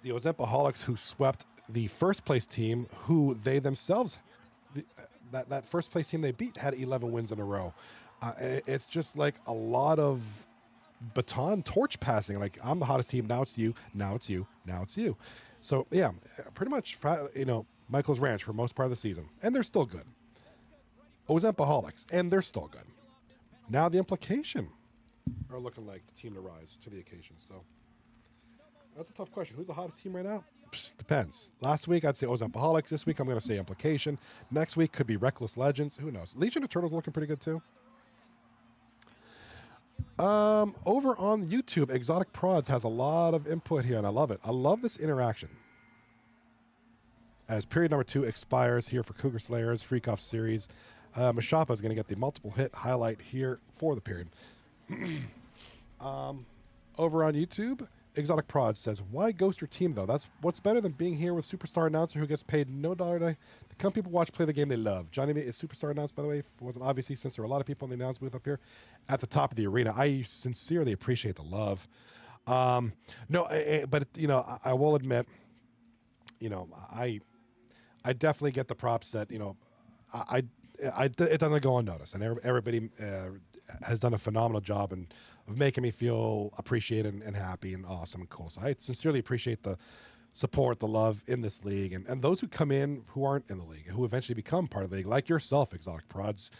The Ozempoholics, who swept the first place team, who they themselves, that first place team they beat had 11 wins in a row. It's just like a lot of baton torch passing. Like, I'm the hottest team. Now it's you. Now it's you. Now it's you. So yeah, pretty much, Michael's Ranch for most part of the season, and they're still good. Ozempoholics, and they're still good. Now the Implication are looking like the team to rise to the occasion. So that's a tough question. Who's the hottest team right now? Depends. Last week I'd say Ozempoholics. This week I'm going to say Implication. Next week could be Reckless Legends. Who knows? Legion of Turtles looking pretty good too. Over on YouTube, Exotic Prods has a lot of input here, and I love it. I love this interaction. As period number 2 expires here for Cougar Slayers Freakoffs series, Mashapa is going to get the multiple hit highlight here for the period. Over on YouTube, Exotic Prod says, why ghost your team, though? That's what's better than being here with superstar announcer who gets paid no dollar to come people watch play the game they love. Johnny is superstar announced, by the way. Wasn't obviously, since there are a lot of people in the announce booth up here at the top of the arena. I sincerely appreciate the love. But I will admit, I definitely get the props that it doesn't go unnoticed, and everybody has done a phenomenal job of making me feel appreciated and happy and awesome and cool. So I sincerely appreciate the support, the love in this league, and those who come in who aren't in the league, who eventually become part of the league, like yourself, Exotic Prods.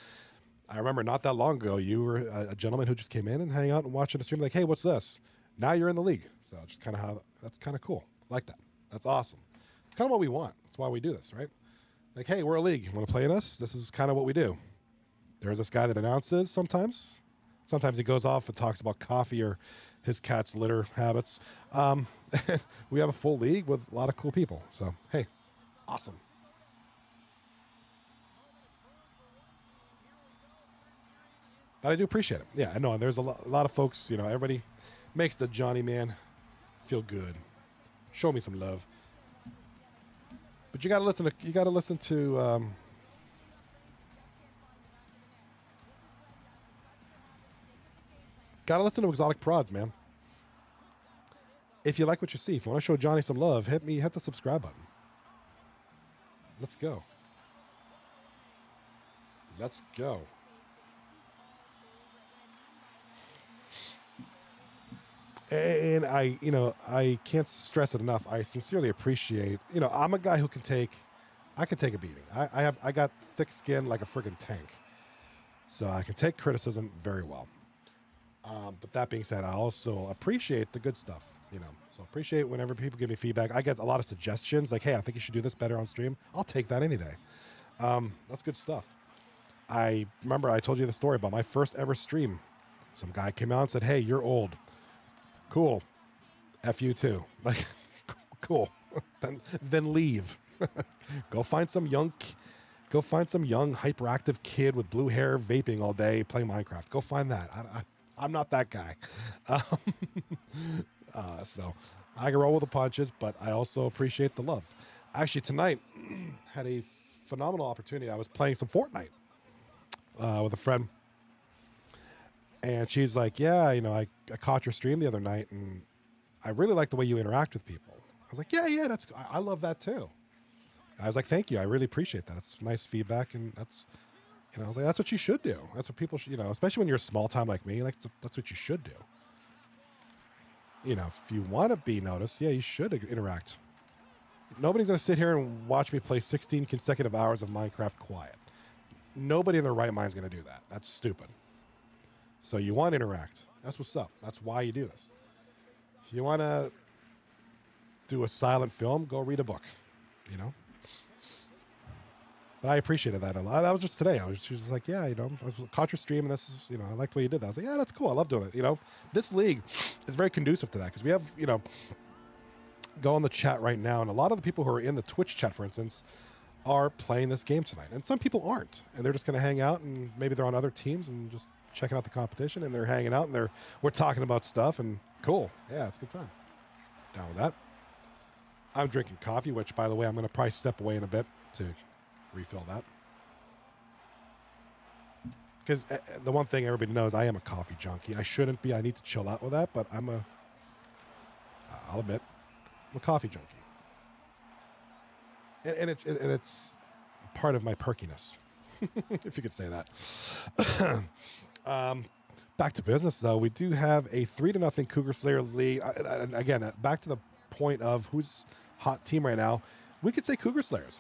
I remember not that long ago, you were a gentleman who just came in and hang out and watching the stream like, hey, what's this? Now you're in the league. So just kind of how that's kind of cool. I like that. That's awesome. It's kind of what we want. That's why we do this, right? Like, hey, we're a league. You want to play in us? This is kind of what we do. There's this guy that announces sometimes. Sometimes he goes off and talks about coffee or his cat's litter habits. We have a full league with a lot of cool people. So, hey, awesome. But I do appreciate it. Yeah, I know. There's a lot of folks, everybody makes the Johnny man feel good. Show me some love. But you got to listen to gotta listen to Exotic Prods, man. If you like what you see, if you want to show Johnny some love, hit the subscribe button. Let's go. Let's go. And I can't stress it enough. I sincerely appreciate, I'm a guy who I can take a beating. I got thick skin like a friggin' tank. So I can take criticism very well. But that being said, I also appreciate the good stuff, So appreciate whenever people give me feedback. I get a lot of suggestions like, hey, I think you should do this better on stream. I'll take that any day. That's good stuff. I remember I told you the story about my first ever stream. Some guy came out and said, hey, you're old. Cool. F you too. Like, cool. then leave. Go find some young hyperactive kid with blue hair vaping all day playing Minecraft. Go find that. I'm not that guy. So I can roll with the punches, but I also appreciate the love. Actually, tonight had a phenomenal opportunity. I was playing some Fortnite with a friend. And she's like, yeah, I caught your stream the other night, and I really like the way you interact with people. I was like, yeah, I love that too. I was like, thank you. I really appreciate that. It's nice feedback, and that's, I was like, that's what you should do. That's what people should, especially when you're small time like me, like that's what you should do. If you want to be noticed, yeah, you should interact. Nobody's going to sit here and watch me play 16 consecutive hours of Minecraft quiet. Nobody in their right mind is going to do that. That's stupid. So you want to interact. That's what's up. That's why you do this. If you want to do a silent film, go read a book, But I appreciated that a lot. That was just today. She was like, yeah, I caught your stream, and this is, I liked the way you did that. I was like, yeah, that's cool. I love doing it. This league is very conducive to that because we have, go on the chat right now, and a lot of the people who are in the Twitch chat, for instance, are playing this game tonight. And some people aren't, and they're just going to hang out, and maybe they're on other teams and just checking out the competition, and they're hanging out, and we're talking about stuff, and cool. Yeah, it's a good time. Down with that. I'm drinking coffee, which, by the way, I'm going to probably step away in a bit to refill that. Because the one thing everybody knows, I am a coffee junkie. I shouldn't be. I need to chill out with that, but I'll admit, I'm a coffee junkie. And it's part of my perkiness, if you could say that. Back to business, though. We do have a 3-0 Cougar Slayers lead. And again, back to the point of who's hot team right now. We could say Cougar Slayers.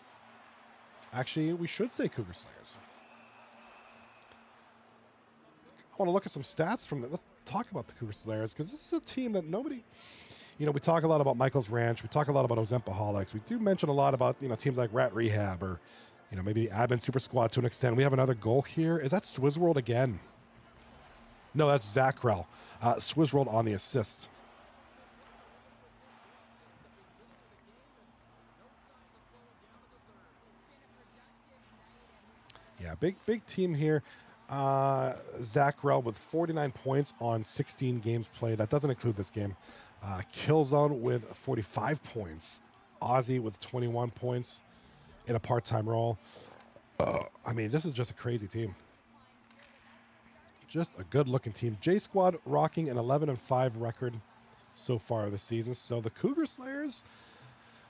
Actually, we should say Cougar Slayers. I want to look at some stats from that. Let's talk about the Cougar Slayers, because this is a team that nobody... we talk a lot about Michael's Ranch. We talk a lot about Ozempoholics. We do mention a lot about, teams like Rat Rehab or, maybe Admin Super Squad to an extent. We have another goal here. Is that Swizzworld again? No, that's Zackrell. Swizzworld on the assist. Yeah, big team here. Zackrell with 49 points on 16 games played. That doesn't include this game. Killzone with 45 points. Ozzy with 21 points in a part-time role. I mean, this is just a crazy team. Just a good-looking team. J Squad rocking an 11-5 record so far this season. So the Cougar Slayers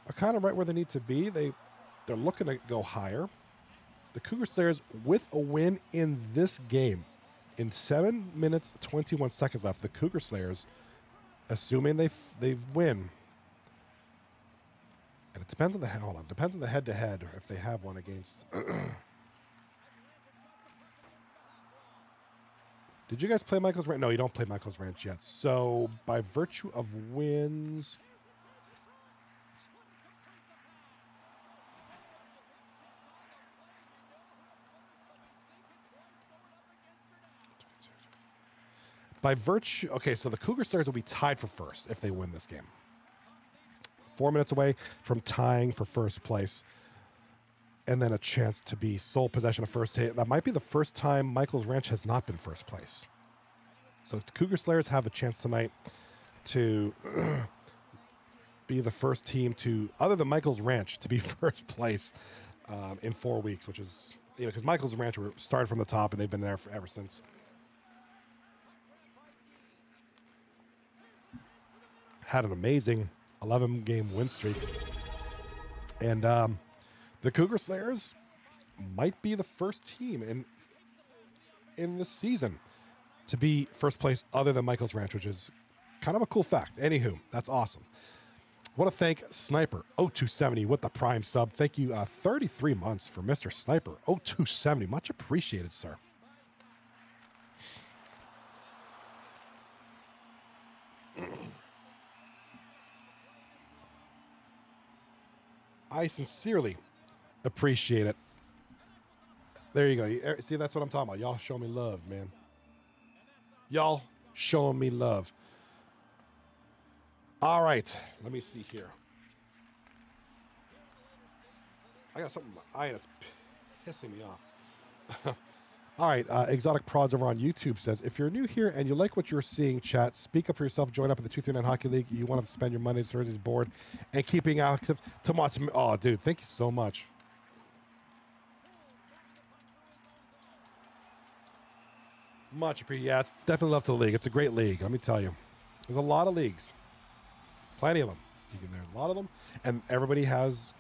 are kind of right where they need to be. They're looking to go higher. The Cougar Slayers with a win in this game. In 7 minutes, 21 seconds left, the Cougar Slayers, assuming they win, and it depends on the head-to-head or if they have one against. Did you guys play Michael's Ranch? No, you don't play Michael's Ranch yet. So by virtue of wins, okay, so the Cougar Slayers will be tied for first if they win this game. 4 minutes away from tying for first place. And then a chance to be sole possession of first hit. That might be the first time Michael's Ranch has not been first place. So the Cougar Slayers have a chance tonight to be the first team to, other than Michael's Ranch, to be first place in 4 weeks, which is, because Michael's Ranch started from the top and they've been there ever since. Had an amazing 11-game win streak. And the Cougar Slayers might be the first team in this season to be first place other than Michael's Ranch, which is kind of a cool fact. Anywho, that's awesome. I want to thank Sniper 0270 with the Prime sub. Thank you 33 months for Mr. Sniper 0270. Much appreciated, sir. I sincerely appreciate it. There you go. See, that's what I'm talking about. Y'all show me love, man. Y'all showing me love. All right. Let me see here. I got something in my eye that's pissing me off. All right. Exotic Prods over on YouTube says, if you're new here and you like what you're seeing, chat, speak up for yourself. Join up in the 239 Hockey League. You want to spend your Mondays, Thursdays board and keeping active to watch. Oh, dude, thank you so much. Much appreciated. Yeah, definitely love the league. It's a great league. Let me tell you. There's a lot of leagues. Plenty of them. There's a lot of them. And everybody has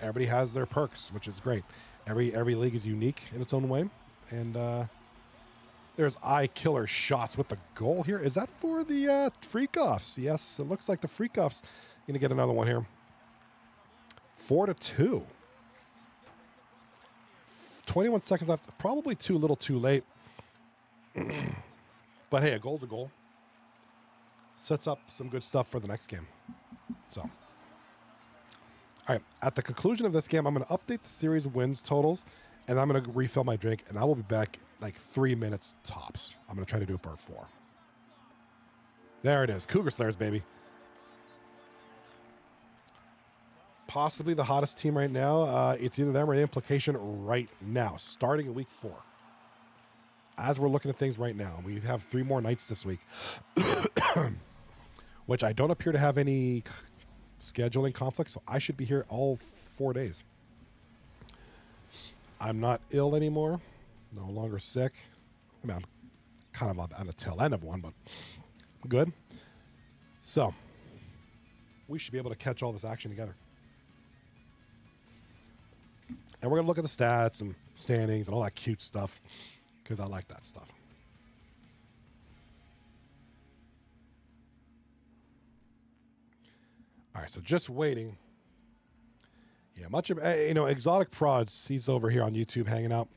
their perks, which is great. Every league is unique in its own way. And there's eye killer shots with the goal here. Is that for the Freakoffs? Yes, it looks like the Freakoffs going to get another one here. 4-2. 21 seconds left. Probably a little too late. But hey, a goal's a goal. Sets up some good stuff for the next game. So, all right, at the conclusion of this game, I'm going to update the series wins totals, and I'm going to refill my drink, and I will be back like 3 minutes tops. I'm going to try to do it part 4. There it is. Cougar Slayers, baby. Possibly the hottest team right now. It's either them or the Implication right now, starting in week 4. As we're looking at things right now, we have 3 more nights this week, which I don't appear to have any scheduling conflicts, so I should be here all 4 days. I'm not ill anymore, no longer sick. I mean, I'm kind of on the tail end of one, but I'm good. So, we should be able to catch all this action together. And we're going to look at the stats and standings and all that cute stuff, because I like that stuff. All right, so just waiting. Yeah, much of, Exotic Prods, he's over here on YouTube hanging out.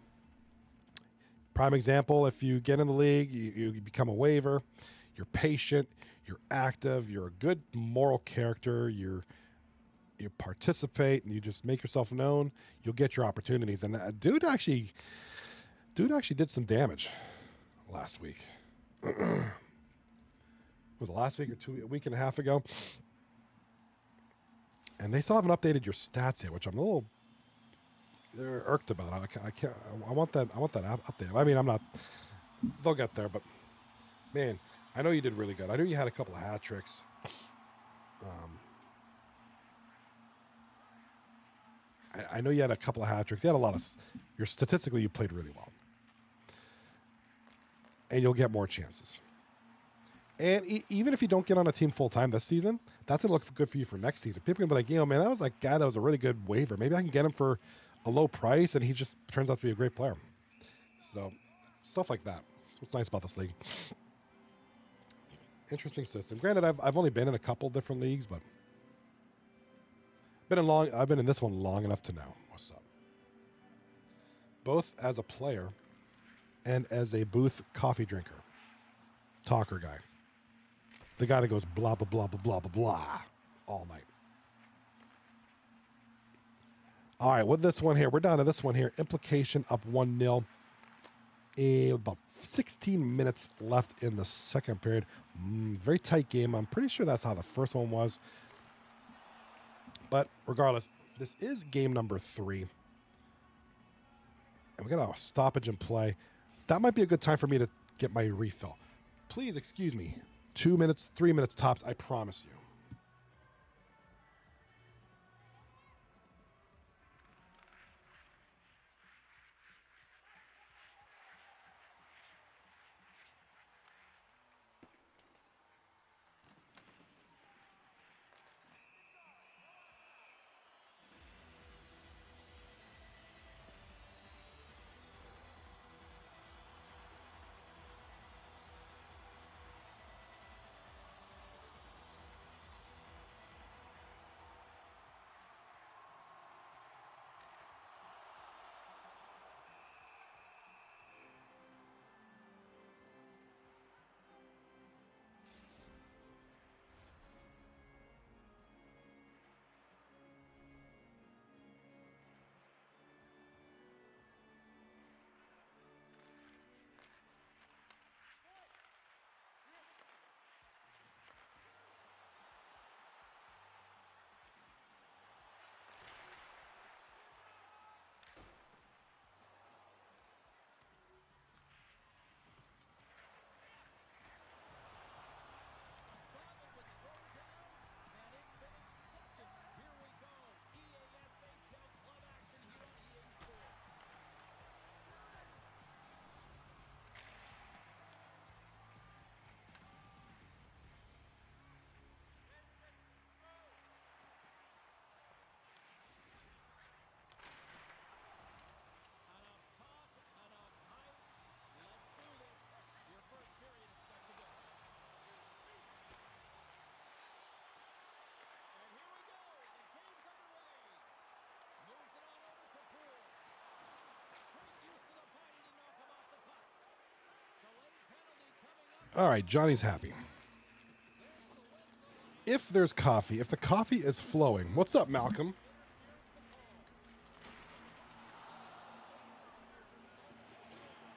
Prime example, if you get in the league, you become a waiver, you're patient, you're active, you're a good moral character, you participate, and you just make yourself known, you'll get your opportunities. And dude actually did some damage last week. Was it last week or a week and a half ago? And they still haven't updated your stats yet, which I'm a little irked about. I want that update. I mean, I'm not. They'll get there, but man, I know you did really good. I knew you had a couple of hat tricks. I know you had a couple of hat tricks. You had a lot of. You're statistically, you played really well, and you'll get more chances. And even if you don't get on a team full time this season, that's gonna look good for you for next season. People are gonna be like, man, that was that guy that was a really good waiver. Maybe I can get him for a low price, and he just turns out to be a great player. So stuff like that. That's what's nice about this league. Interesting system. Granted, I've only been in a couple different leagues, but I've been in this one long enough to know what's up. Both as a player and as a booth coffee drinker, talker guy. The guy that goes blah, blah, blah, blah, blah, blah, blah all night. All right, with this one here, we're down to this one here. Implication up 1-0. About 16 minutes left in the second period. Very tight game. I'm pretty sure that's how the first one was. But regardless, this is game number 3. And we got a stoppage in play. That might be a good time for me to get my refill. Please excuse me. 2 minutes, 3 minutes tops, I promise you. All right, Johnny's happy. If there's coffee, if the coffee is flowing, what's up, Malcolm?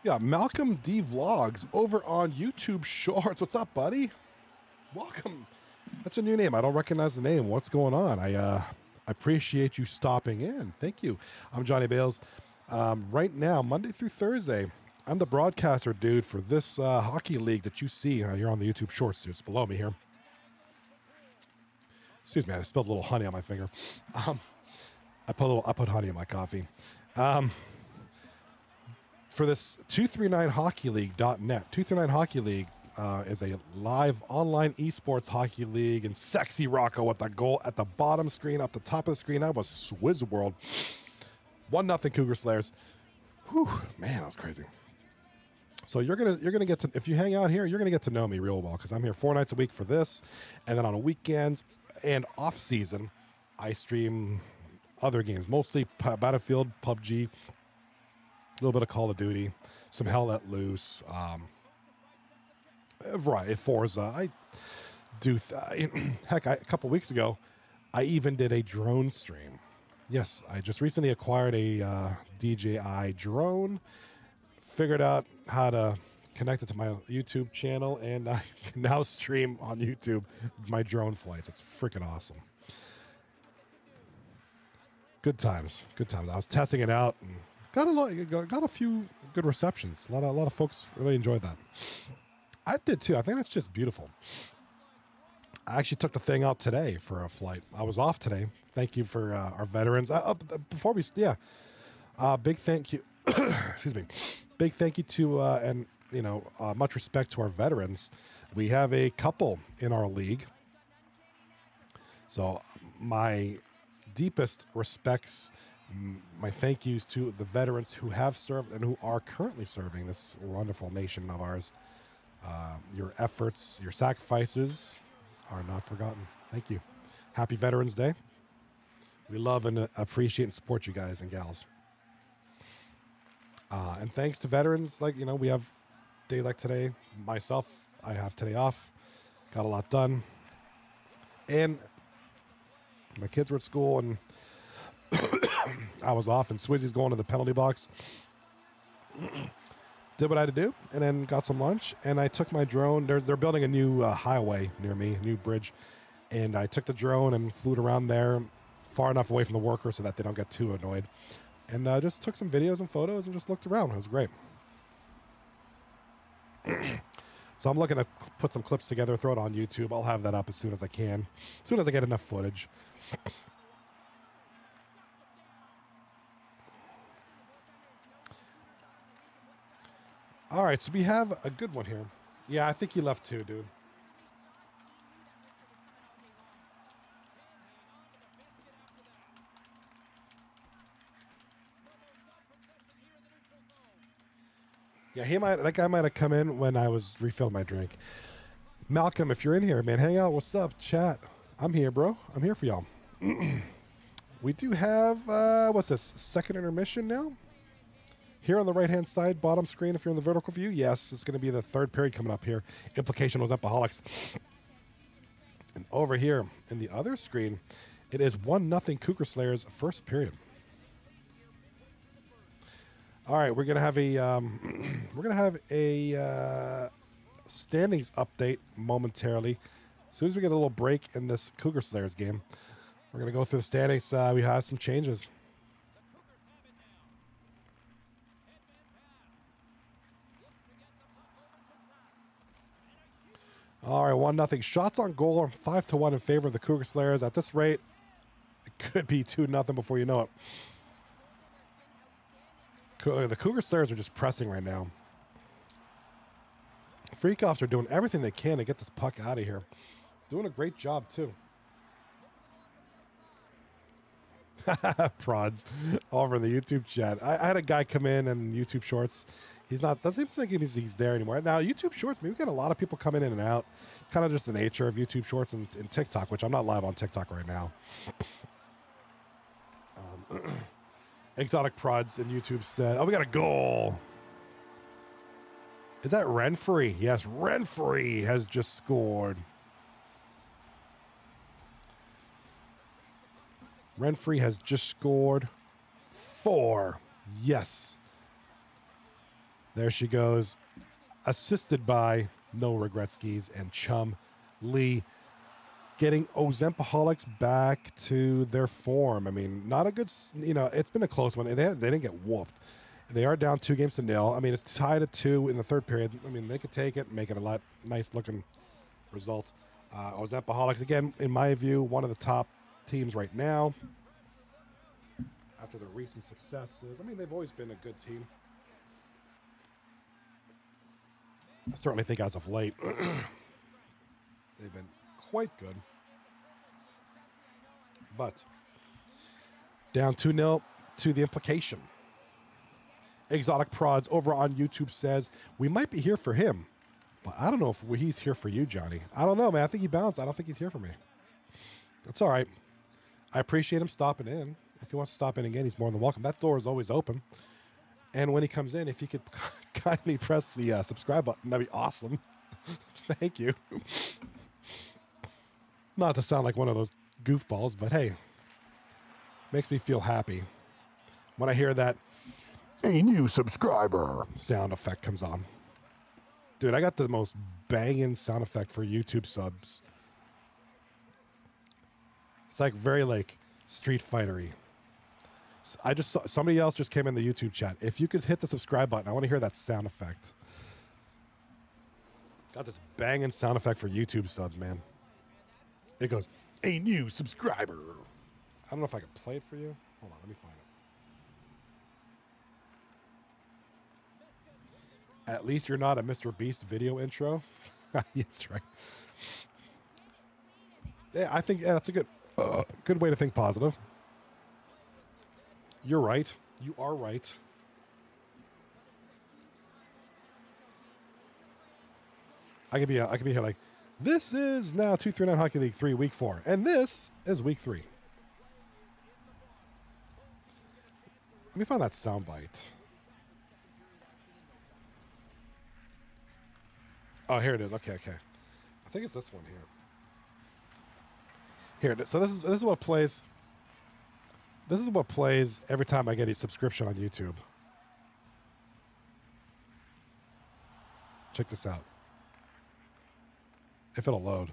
Yeah, Malcolm D Vlogs over on YouTube Shorts. What's up, buddy? Welcome. That's a new name. I don't recognize the name. What's going on? I appreciate you stopping in. Thank you. I'm Johnny Bales. Right now, Monday through Thursday, I'm the broadcaster, dude, for this hockey league that you see here on the YouTube Shorts. Dude, it's below me here. Excuse me, I spilled a little honey on my finger. I put honey in my coffee. For this 239hockeyleague.net. 239 Hockey League is a live online esports hockey league, and sexy Rocco with the goal at the bottom screen, up the top of the screen. That was Swizz World. 1-0 Cougar Slayers. Whew, man, that was crazy. So you're gonna get to, if you hang out here, you're gonna get to know me real well, because I'm here 4 nights a week for this, and then on weekends and off season, I stream other games, mostly Battlefield, PUBG, a little bit of Call of Duty, some Hell Let Loose, a variety, Forza. I do heck, a couple weeks ago, I even did a drone stream. Yes, I just recently acquired a DJI drone. Figured out how to connect it to my YouTube channel, and I can now stream on YouTube my drone flights. It's freaking awesome. Good times, good times. I was testing it out and got a few good receptions. A lot of folks really enjoyed that. I did too. I think that's just beautiful. I actually took the thing out today for a flight. I was off today. Thank you for our veterans. Before we, yeah, big thank you. Excuse me. Big thank you to and much respect to our veterans. We have a couple in our league. So my deepest respects, my thank yous to the veterans who have served and who are currently serving this wonderful nation of ours. Your efforts, your sacrifices are not forgotten. Thank you. Happy Veterans Day. We love and appreciate and support you guys and gals. And thanks to veterans, we have day like today. Myself, I have today off. Got a lot done. And my kids were at school and I was off, and Swizzy's going to the penalty box. Did what I had to do, and then got some lunch. And I took my drone. They're building a new highway near me, a new bridge. And I took the drone and flew it around there far enough away from the workers so that they don't get too annoyed. And just took some videos and photos and just looked around. It was great. So I'm looking to put some clips together, throw it on YouTube. I'll have that up as soon as I can, as soon as I get enough footage. All right, so we have a good one here. Yeah, I think he left too, dude. Yeah, that guy might have come in when I was refilling my drink. Malcolm, if you're in here, man, hang out. What's up? Chat. I'm here, bro. I'm here for y'all. We do have, what's this? Second intermission now? Here on the right-hand side, bottom screen, if you're in the vertical view, yes, it's going to be the third period coming up here. Implication Ozempoholics. And over here in the other screen, it is 1-0 Cougar Slayers first period. All right, we're gonna have a standings update momentarily. As soon as we get a little break in this Cougar Slayers game, we're gonna go through the standings. We have some changes. All right, 1-0 shots on goal, 5-1 in favor of the Cougar Slayers. At this rate, it could be 2-0 before you know it. The Cougar Slayers are just pressing right now. Freakoffs are doing everything they can to get this puck out of here. Doing a great job, too. Prods over in the YouTube chat. I had a guy come in YouTube Shorts. Doesn't think he's there anymore. Now, YouTube Shorts, we got a lot of people coming in and out. Kind of just the nature of YouTube Shorts and TikTok, which I'm not live on TikTok right now. Exotic Prods and YouTube said, oh, we got a goal. Is that Renfree? Yes, Renfree has just scored. Renfree has just scored 4. Yes. There she goes. Assisted by No Regretskis and Chum Lee. Getting Ozempoholics back to their form. I mean, not a good, it's been a close one. They didn't get whooped. They are down 2-0. I mean, it's tied at 2 in the third period. I mean, they could take it and make it a nice looking result. Ozempoholics, again, in my view, one of the top teams right now. After their recent successes. I mean, they've always been a good team. I certainly think as of late, they've been quite good. But down 2-0 to the Implication. Exotic Prods over on YouTube says, we might be here for him, but I don't know if he's here for you, Johnny. I don't know, man. I think he bounced. I don't think he's here for me. That's all right. I appreciate him stopping in. If he wants to stop in again, he's more than welcome. That door is always open. And when he comes in, if you could kindly press the subscribe button, that'd be awesome. Thank you. Not to sound like one of those goofballs, but hey, makes me feel happy when I hear that a new subscriber sound effect comes on. Dude, I got the most banging sound effect for YouTube subs. It's like very Street Fighter-y. I just saw somebody else just came in the YouTube chat. If you could hit the subscribe button, I want to hear that sound effect. Got this banging sound effect for YouTube subs, man. It goes, a new subscriber. I don't know if I can play it for you. Hold on, let me find it. At least you're not a Mr. Beast video intro. Yes, right. Yeah, I think that's a good way to think positive. You're right. You are right. I could be here like, this is now 239 Hockey League 3, Week 4, and this is Week 3. Let me find that soundbite. Oh, here it is. Okay. I think it's this one here. Here it is. So this is what plays. This is what plays every time I get a subscription on YouTube. Check this out. If it'll load.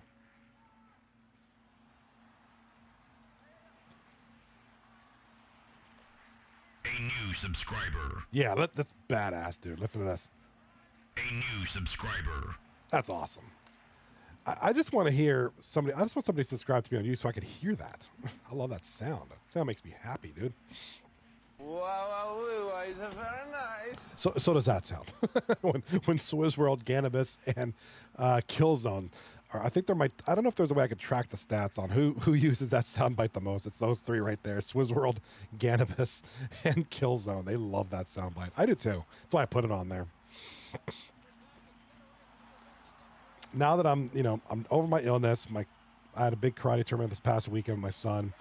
A new subscriber. Yeah, that's badass, dude. Listen to this. A new subscriber. That's awesome. I just want to hear somebody. I just want somebody to subscribe to me on YouTube so I can hear that. I love that sound. That sound makes me happy, dude. Wow, it's very nice. So does that sound when Swizz World, Cannabis, and Killzone are. I think there might. I don't know if there's a way I could track the stats on who uses that soundbite the most. It's those three right there: Swizz World, Cannabis, and Killzone. They love that soundbite. I do too. That's why I put it on there. Now that I'm over my illness, I had a big karate tournament this past weekend with my son.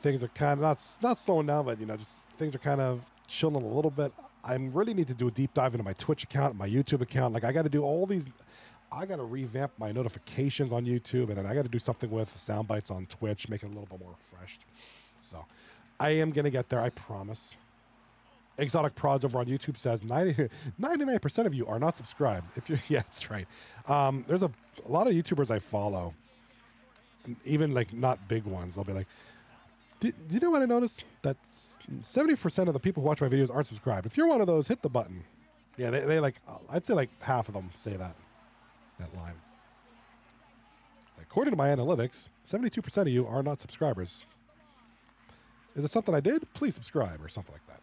Things are kind of not slowing down, but just things are kind of chilling a little bit. I really need to do a deep dive into my Twitch account, my YouTube account. Like I got to do all these. I got to revamp my notifications on YouTube, and then I got to do something with sound bites on Twitch, make it a little bit more refreshed. So I am gonna get there, I promise. Exotic Prods over on YouTube says 99% of you are not subscribed. If you're, yeah, that's right. There's a lot of YouTubers I follow, even like not big ones. They'll be like, do you know what I noticed? That 70% of the people who watch my videos aren't subscribed. If you're one of those, hit the button. Yeah, they like, I'd say like half of them say that line. According to my analytics, 72% of you are not subscribers. Is it something I did? Please subscribe or something like that.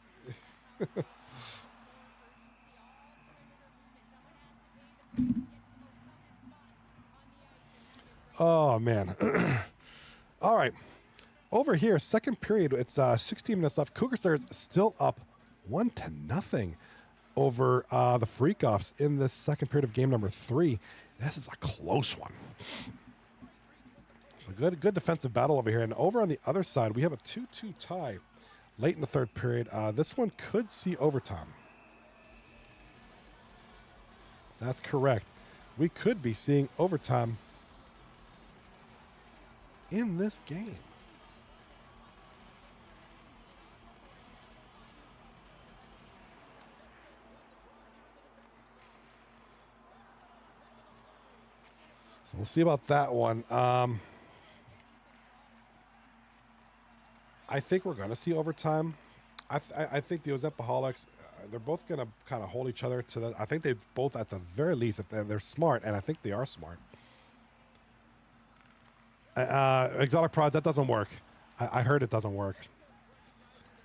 Oh man. All right, over here, second period, it's 16 minutes left. Cougar Stars still up 1-0 over the Freakoffs in this second period of game number 3. This is a close one. So good defensive battle over here. And over on the other side, we have a 2-2 tie late in the third period. This one could see overtime. That's correct. We could be seeing overtime in this game. So we'll see about that one. I think we're going to see overtime. I think the Ozempoholics, they're both going to kind of hold each other to the. I think they both, at the very least, if they're smart, and I think they are smart. Exotic Prods, that doesn't work. I heard it doesn't work.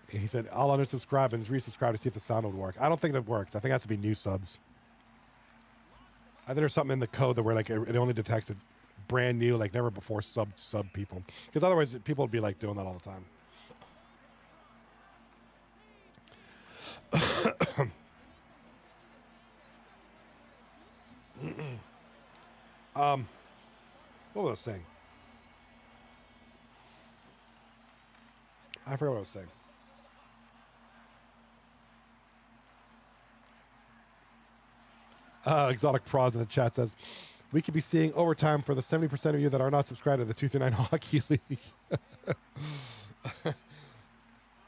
He said, I'll unsubscribe and resubscribe to see if the sound would work. I don't think that works. I think it has to be new subs. I think there's something in the code that where like it only detects it brand new, like never before sub people. Because otherwise people would be like doing that all the time. What was I saying? I forgot what I was saying. Exotic Prods in the chat says, we could be seeing overtime for the 70% of you that are not subscribed to the 239 Hockey League.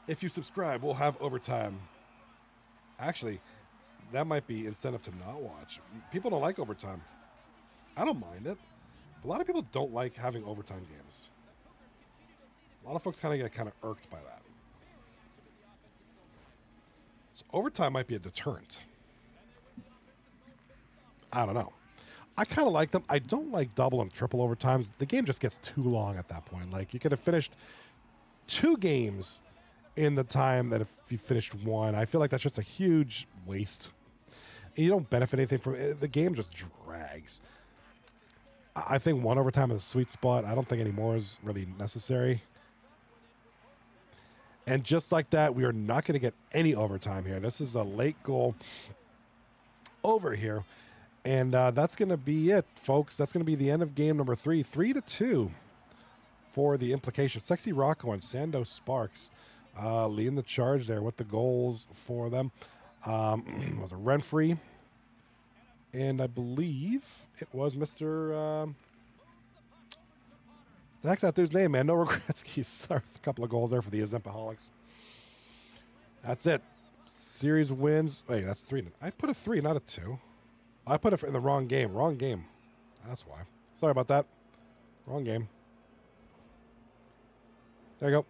If you subscribe, we'll have overtime. Actually, that might be incentive to not watch. People don't like overtime. I don't mind it. A lot of people don't like having overtime games. A lot of folks kind of get irked by that. So overtime might be a deterrent. I don't know. I kind of like them. I don't like double and triple overtimes. The game just gets too long at that point. Like, you could have finished 2 games in the time that if you finished 1. I feel like that's just a huge waste. And you don't benefit anything from it. The game just drags. I think 1 overtime is a sweet spot. I don't think any more is really necessary. And just like that, we are not going to get any overtime here. This is a late goal over here. And that's going to be it, folks. That's going to be the end of game number 3. 3-2 for the Implication. Sexy Rocco and Sando Sparks leading the charge there with the goals for them. Was a Renfrey. And I believe it was Mr. The heck's that dude's name, man? No regrets. He's a couple of goals there for the Ozempoholics. That's it. Series wins. Wait, that's 3. I put a 3, not a 2. I put it in the wrong game. Wrong game. That's why. Sorry about that. Wrong game. There you go.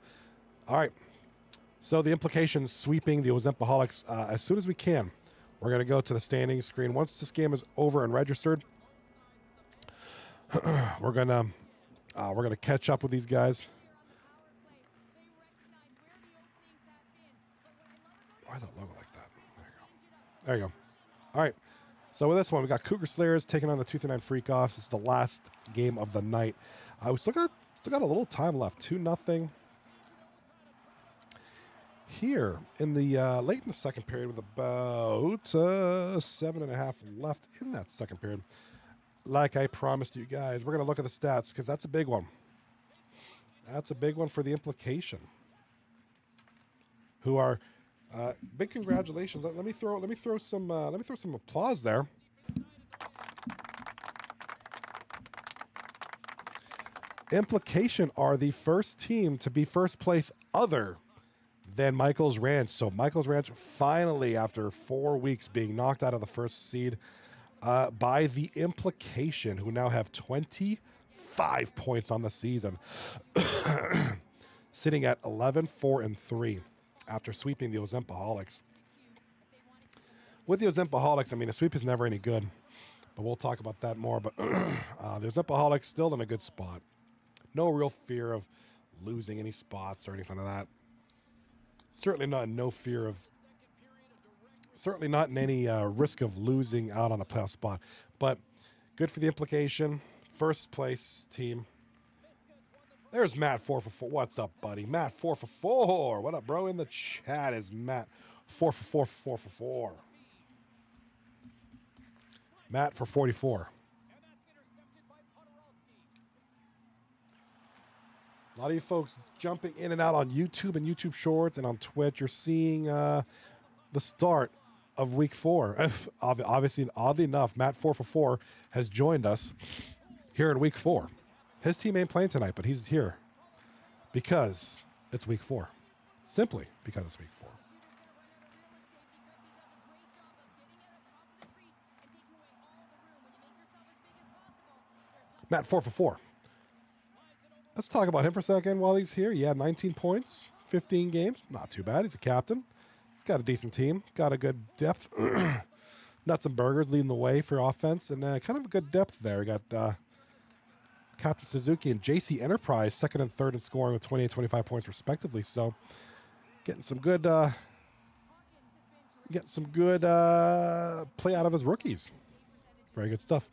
All right. So the Implication sweeping the Ozempoholics as soon as we can. We're going to go to the standings screen. Once this game is over and registered, we're going to catch up with these guys. Why the logo like that? There you go. There you go. All right. So with this one, we got Cougar Slayers taking on the 239 Freakoffs. It's the last game of the night. We still got a little time left. 2-0. Here in the late in the second period, with about 7.5 left in that second period. Like I promised you guys, we're going to look at the stats because that's a big one. That's a big one for the Implication, who are big congratulations. Let me throw some applause there. Implication are the first team to be first place other than Michael's Ranch. So Michael's Ranch finally, after 4 weeks being knocked out of the first seed by the Implication, who now have 25 points on the season, sitting at 11-4-3 after sweeping the Ozempoholics. With the Ozempoholics, I mean, a sweep is never any good, but we'll talk about that more. But the Ozempoholics still in a good spot. No real fear of losing any spots or anything like that. Certainly not in any risk of losing out on a playoff spot. But good for the Implication. First place team. There's Matt 4 for 4. What's up, buddy? Matt 4 for 4. What up, bro? In the chat is Matt 4 for 4 for 4 for 4. Matt for 44. A lot of you folks jumping in and out on YouTube and YouTube Shorts and on Twitch. You're seeing the start of week 4. Obviously, oddly enough, Matt 4 for 4 has joined us here in week 4. His team ain't playing tonight, but he's here because it's week 4. Simply because it's week 4. Matt 4 for 4. Let's talk about him for a second while he's here. Yeah, 19 points, 15 games. Not too bad. He's a captain. He's got a decent team. Got a good depth. Nuts and Burgers leading the way for offense. And kind of a good depth there. We got Captain Suzuki and JC Enterprise, second and third in scoring with 28, 25 points respectively. So getting some good play out of his rookies. Very good stuff.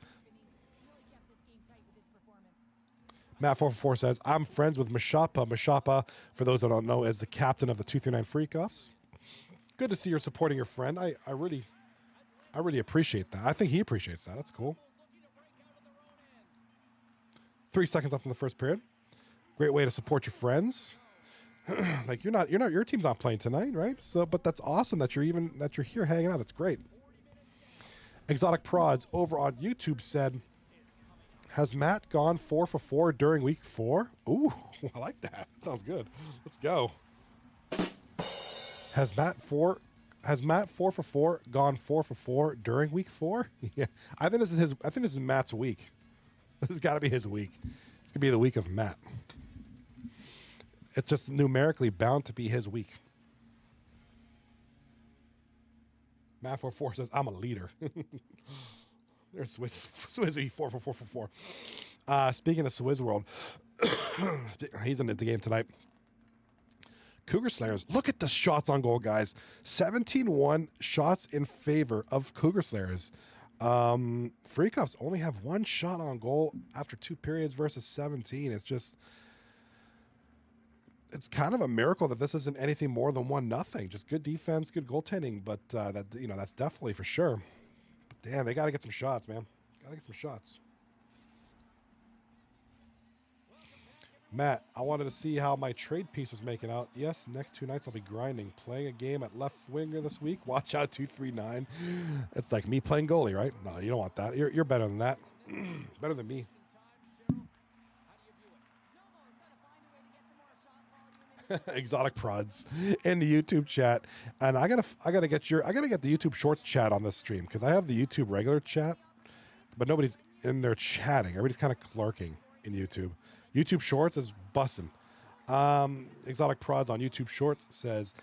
Matt 4 for 4 says, I'm friends with Mashapa. Mashapa, for those that don't know, is the captain of the 239 Freakoffs. Good to see you're supporting your friend. I really appreciate that. I think he appreciates that. That's cool. 3 seconds left in the first period. Great way to support your friends. Like your team's not playing tonight, right? So, but that's awesome that you're here hanging out. It's great. Exotic Prods over on YouTube said, has Matt gone 4 for 4 during week 4? Ooh, I like that. Sounds good. Let's go. Has Matt 4 for 4 gone 4 for 4 during week 4? Yeah. I think this is Matt's week. This has got to be his week. It's gonna be the week of Matt. It's just numerically bound to be his week. Matt 4 says, I'm a leader. There's Swizzy 4. Speaking of Swizz World, he's in the game tonight. Cougar Slayers, look at the shots on goal, guys. 17-1 shots in favor of Cougar Slayers. Freakoffs only have 1 shot on goal after 2 periods versus 17. It's kind of a miracle that this isn't anything more than 1-0. Just good defense, good goaltending, but that's definitely for sure. But damn, they got to get some shots, man. Got to get some shots. Matt, I wanted to see how my trade piece was making out. Yes, next 2 nights I'll be grinding. Playing a game at left winger this week. Watch out, 239. It's like me playing goalie, right? No, you don't want that. You're better than that. Better than me. Exotic prods in the YouTube chat, and I gotta get the YouTube Shorts chat on this stream because I have the YouTube regular chat, but nobody's in there chatting. Everybody's kind of clerking in YouTube. YouTube Shorts is bussing. Exotic Prods on YouTube Shorts says,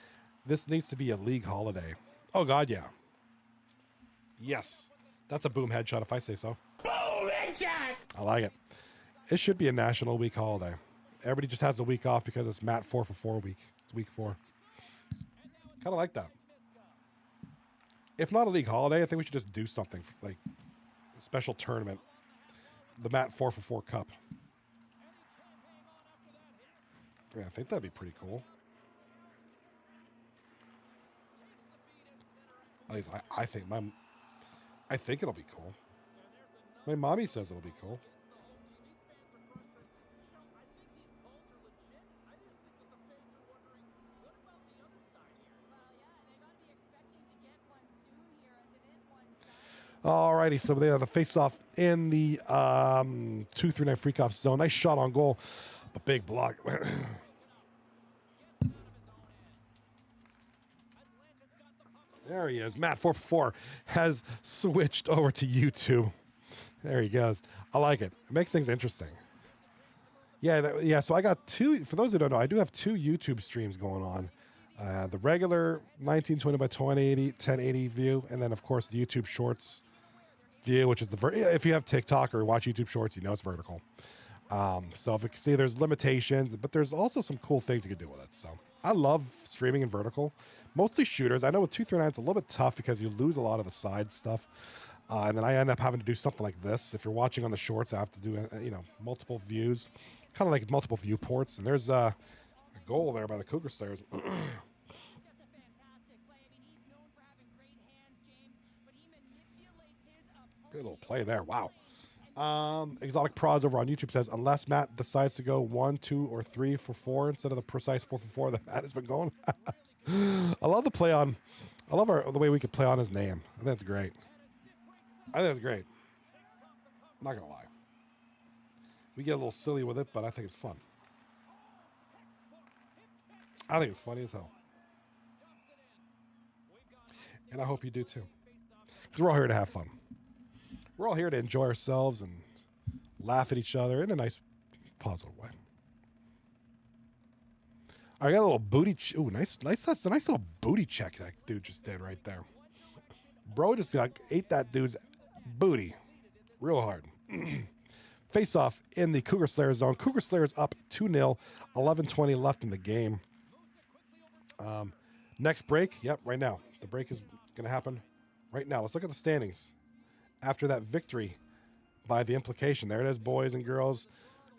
this needs to be a league holiday. Oh, God, yeah. Yes. That's a boom headshot if I say so. Boom headshot! I like it. It should be a National Week holiday. Everybody just has a week off because it's Matt 4 for 4 week. It's week 4. Kind of like that. If not a league holiday, I think we should just do something like a special tournament. The Matt 4 for 4 Cup. Yeah, I think that'd be pretty cool. At least I think it'll be cool. My mommy says it'll be cool. Alrighty, so they have the face-off in the 239 Freakoffs zone. Nice shot on goal, a big block. There he is. Matt 4 for 4 has switched over to YouTube. There he goes. I like it. It makes things interesting. Yeah, so I got 2. For those who don't know, I do have 2 YouTube streams going on. The regular 1920 by 2080, 1080 view, and then, of course, the YouTube Shorts view, which is if you have TikTok or watch YouTube Shorts, you know it's vertical. So if you can see, there's limitations, but there's also some cool things you can do with it. So I love streaming in vertical, mostly shooters. I know with 239 it's a little bit tough because you lose a lot of the side stuff, and then I end up having to do something like this. If you're watching on the Shorts, I have to do multiple views, kind of like multiple viewports. And there's a goal there by the Cougar Slayers. Good little play there. Wow. Exotic Prods over on YouTube says, unless Matt decides to go 1, 2, or 3 for 4 instead of the precise 4 for 4 that Matt has been going. I love the play on. I love the way we could play on his name. I think that's great. I'm not gonna lie. We get a little silly with it, but I think it's fun. I think it's funny as hell. And I hope you do too. Because we're all here to have fun. We're all here to enjoy ourselves and laugh at each other in a nice, positive way. I got a little booty. Ooh, nice. That's a nice little booty check that dude just did right there. Bro just ate that dude's booty real hard. Face off in the Cougar Slayer zone. Cougar Slayers up 2-0, 11:20 left in the game. Next break. Yep, right now. The break is going to happen right now. Let's look at the standings. After that victory by the Implication. There it is, boys and girls.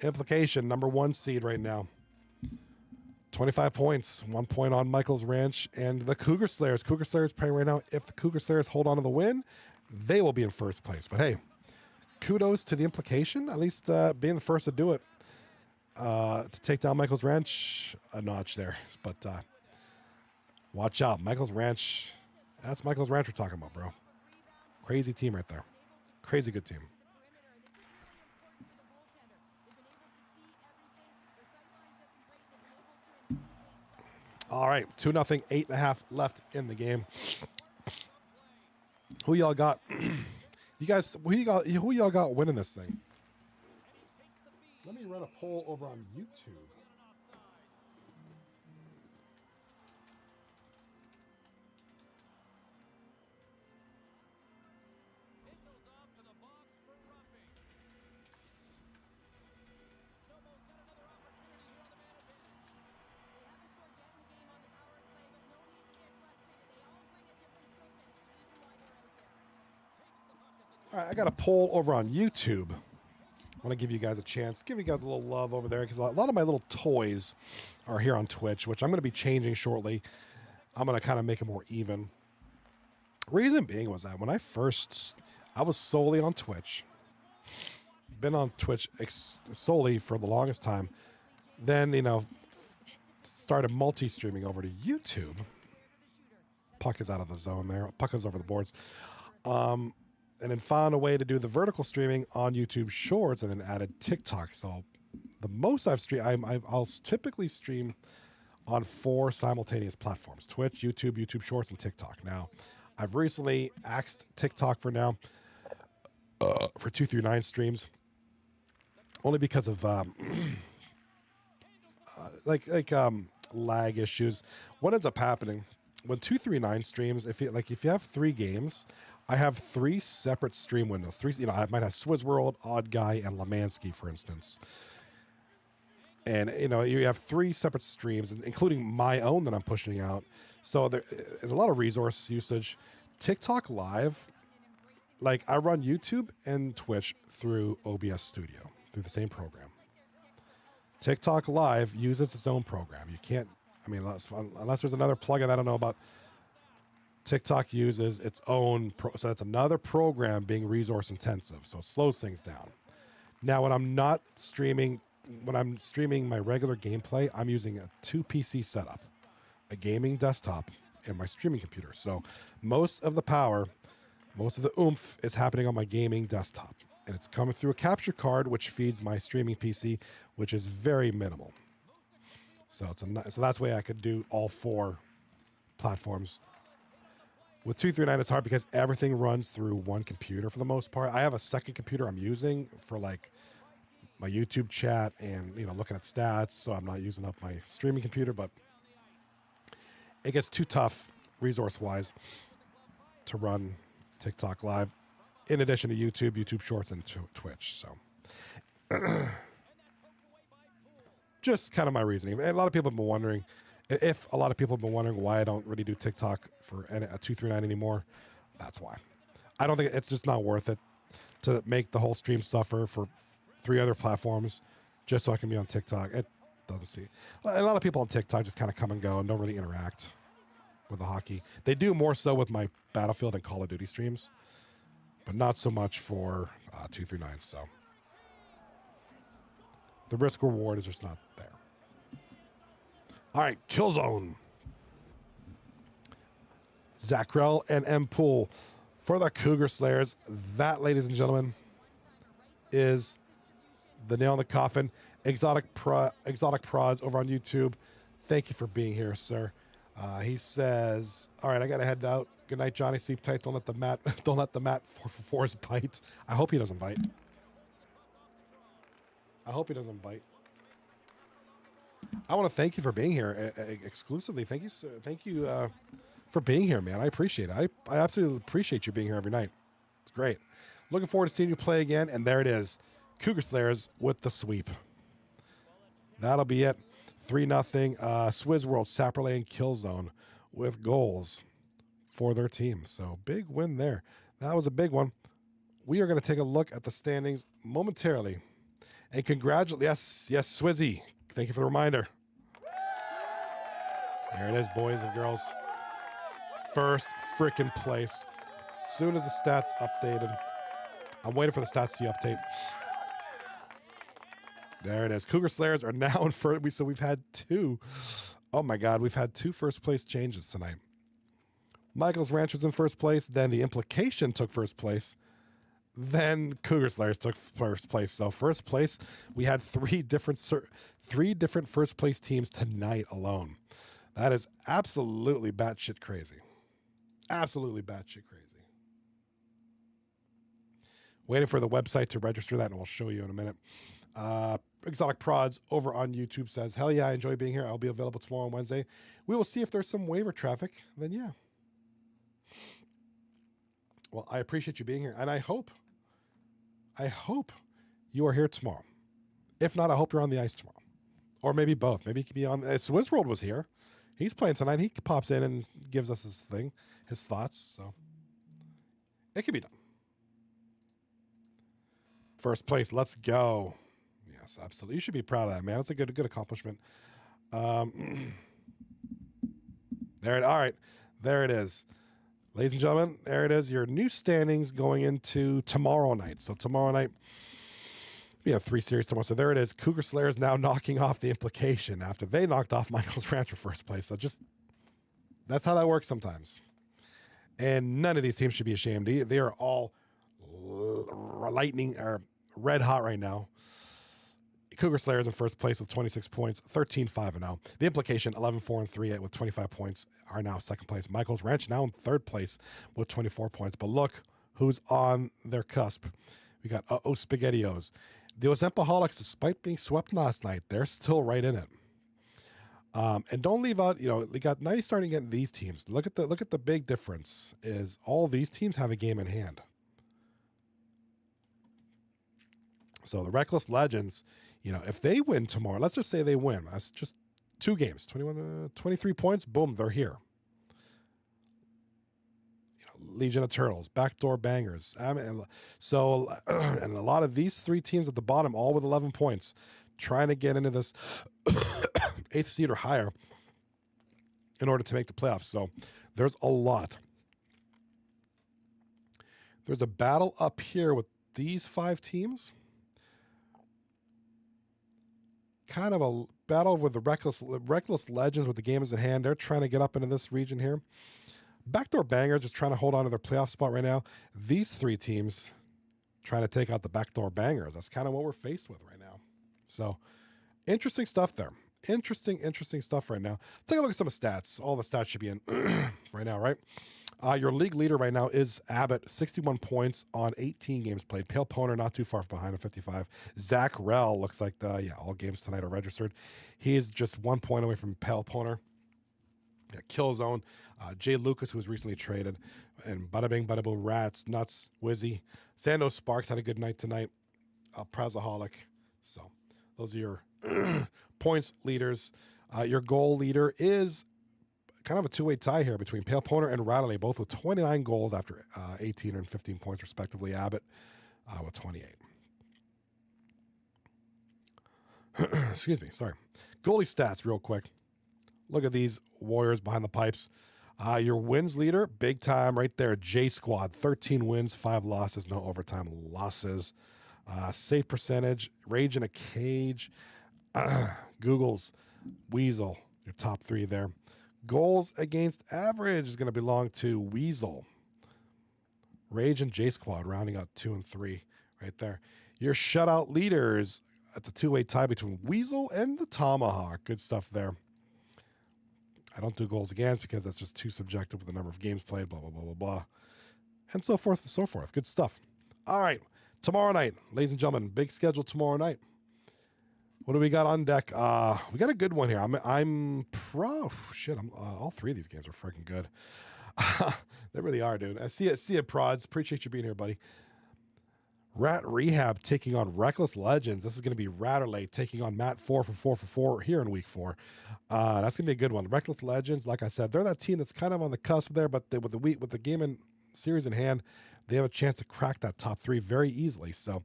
Implication, number 1 seed right now. 25 points, 1 point on Michael's Ranch. And the Cougar Slayers. Cougar Slayers playing right now. If the Cougar Slayers hold on to the win, they will be in first place. But hey, kudos to the Implication, at least being the first to do it. To take down Michael's Ranch a notch there. But watch out. Michael's Ranch. That's Michael's Ranch we're talking about, bro. Crazy team right there. Crazy good team. All right, 2-0, 8.5 left in the game. Who y'all got? You guys, who y'all got winning this thing? Let me run a poll over on YouTube. All right, I got a poll over on YouTube. I want to give you guys a chance, give you guys a little love over there because a lot of my little toys are here on Twitch, which I'm going to be changing shortly. I'm going to kind of make it more even. Reason being was that when I was solely on Twitch. Been on Twitch solely for the longest time. Then, started multi-streaming over to YouTube. Puck is out of the zone there. Puck is over the boards. And then found a way to do the vertical streaming on YouTube Shorts and then added TikTok. So the most I've streamed, I'll typically stream on 4 simultaneous platforms: Twitch, YouTube Shorts, and TikTok. Now, I've recently axed TikTok for now for 239 streams, only because of lag issues. What ends up happening when 239 streams, if you have 3 games, I have 3 separate stream windows. I might have Swizz World, Odd Guy, and Lemansky, for instance. And you have 3 separate streams, including my own that I'm pushing out. So there's a lot of resource usage. TikTok Live, I run YouTube and Twitch through OBS Studio, through the same program. TikTok Live uses its own program. You can't, unless there's another plugin I don't know about, TikTok uses its own, so that's another program being resource intensive, so it slows things down. Now, when I'm streaming my regular gameplay, I'm using a 2 PC setup, a gaming desktop, and my streaming computer. So most of the power, most of the oomph is happening on my gaming desktop. And it's coming through a capture card, which feeds my streaming PC, which is very minimal. So so that's why I could do all 4 platforms. With 239, it's hard because everything runs through one computer for the most part. I have a second computer I'm using for my YouTube chat and looking at stats, so I'm not using up my streaming computer, but it gets too tough resource-wise to run TikTok Live, in addition to YouTube Shorts, and Twitch. So just kind of my reasoning. And a lot of people have been wondering why I don't really do TikTok for a 239 anymore. That's why. I don't think it's just not worth it to make the whole stream suffer for 3 other platforms just so I can be on TikTok. It doesn't see. A lot of people on TikTok just kind of come and go and don't really interact with the hockey. They do more so with my Battlefield and Call of Duty streams, but not so much for 239. So the risk reward is just not there. All right, Killzone. Zackrell and M. Pool for the Cougar Slayers. That, ladies and gentlemen, is the nail in the coffin. Exotic Prods over on YouTube. Thank you for being here, sir. He says, "All right, I gotta head out. Good night, Johnny. Sleep tight. Don't let the Matt 444's bite." I hope he doesn't bite. I hope he doesn't bite. I want to thank you for being here exclusively. Thank you, sir. Thank you for being here, man. I appreciate it. I absolutely appreciate you being here every night. It's great. Looking forward to seeing you play again. And there it is. Cougar Slayers with the sweep. That'll be it. 3-0. Swizz World, Saprolay, and Killzone with goals for their team. So big win there. That was a big one. We are going to take a look at the standings momentarily. And congratulate, yes, Swizzy. Thank you for the reminder. There it is, boys and girls. First freaking place. As soon as the stats updated. I'm waiting for the stats to update. There it is. Cougar Slayers are now in first. So we've had 2. Oh my God, we've had 2 first place changes tonight. Michael's Ranch was in first place. Then the Implication took first place. Then Cougar Slayers took first place. So first place, we had 3 different first place teams tonight alone. That is absolutely batshit crazy. Absolutely batshit crazy. Waiting for the website to register that, and we'll show you in a minute. Exotic Prods over on YouTube says, "Hell yeah, I enjoy being here. I'll be available tomorrow and Wednesday. We will see if there's some waiver traffic. Then yeah." Well, I appreciate you being here, and I hope you are here tomorrow. If not, I hope you're on the ice tomorrow. Or maybe both. Maybe you could be on... Swizz World was here. He's playing tonight. He pops in and gives us his thoughts. So it could be done. First place. Let's go. Yes, absolutely. You should be proud of that, man. It's a good accomplishment. All right. There it is. Ladies and gentlemen, there it is. Your new standings going into tomorrow night. So tomorrow night, we have 3 series tomorrow. So there it is. Cougar Slayers now knocking off the Implication after they knocked off Michael's Ranch for first place. So just, that's how that works sometimes. And none of these teams should be ashamed. They are all lightning or red hot right now. Cougar Slayers in first place with 26 points, 13-5-0. The Implication, 11-4-3 with 25 points, are now second place. Michael's Ranch now in third place with 24 points. But look who's on their cusp. We got SpaghettiOs. The Ozempoholics, despite being swept last night, they're still right in it. And don't leave out, now you're starting getting these teams. Look at the big difference is all these teams have a game in hand. So the Reckless Legends, if they win tomorrow, let's just say they win. That's just 2 games, 23 points. Boom, they're here. Legion of Turtles, Backdoor Bangers. And a lot of these 3 teams at the bottom, all with 11 points, trying to get into this 8th seed or higher in order to make the playoffs. So there's a lot. There's a battle up here with these 5 teams. Kind of a battle with the reckless Legends with the games in hand. They're trying to get up into this region here. Backdoor Bangers just trying to hold on to their playoff spot right now. These 3 teams trying to take out the Backdoor Bangers. That's kind of what we're faced with right now. So interesting stuff there. Interesting stuff right now. Take a look at some of the stats. All the stats should be in right now, right? Your league leader right now is Abbott, 61 points on 18 games played. Pale Poner not too far behind at 55. Zach Rell looks like all games tonight are registered. He is just 1 point away from Pale Poner. Killzone, Jay Lucas, who was recently traded, and Bada Bing, Bada Boom, Rats, Nuts, Wizzy. Sando Sparks had a good night tonight. Prazaholic. So those are your points leaders. Your goal leader is kind of a 2-way tie here between Pale Poner and Rattley, both with 29 goals after 18 and 15 points, respectively. Abbott with 28. Excuse me, sorry. Goalie stats, real quick. Look at these Warriors behind the pipes. Your wins leader, big time right there, J Squad. 13 wins, 5 losses, no overtime losses. Save percentage, Rage in a Cage. Google's Weasel, your top 3 there. Goals against average is going to belong to Weasel. Rage and J Squad rounding out 2 and 3 right there. Your shutout leaders, it's a 2-way tie between Weasel and the Tomahawk. Good stuff there. I don't do goals against because that's just too subjective with the number of games played, blah, blah, blah, blah, blah. And so forth and so forth. Good stuff. All right. Tomorrow night, ladies and gentlemen, big schedule tomorrow night. What do we got on deck? We got a good one here. All 3 of these games are freaking good. They really are, dude. I see it, Prods. Appreciate you being here, buddy. Rat Rehab taking on Reckless Legends. This is going to be Ratterley taking on Matt 4 for 4 here in week 4. That's going to be a good one. Reckless Legends, like I said, they're that team that's kind of on the cusp there, but with the game and series in hand, they have a chance to crack that top 3 very easily. So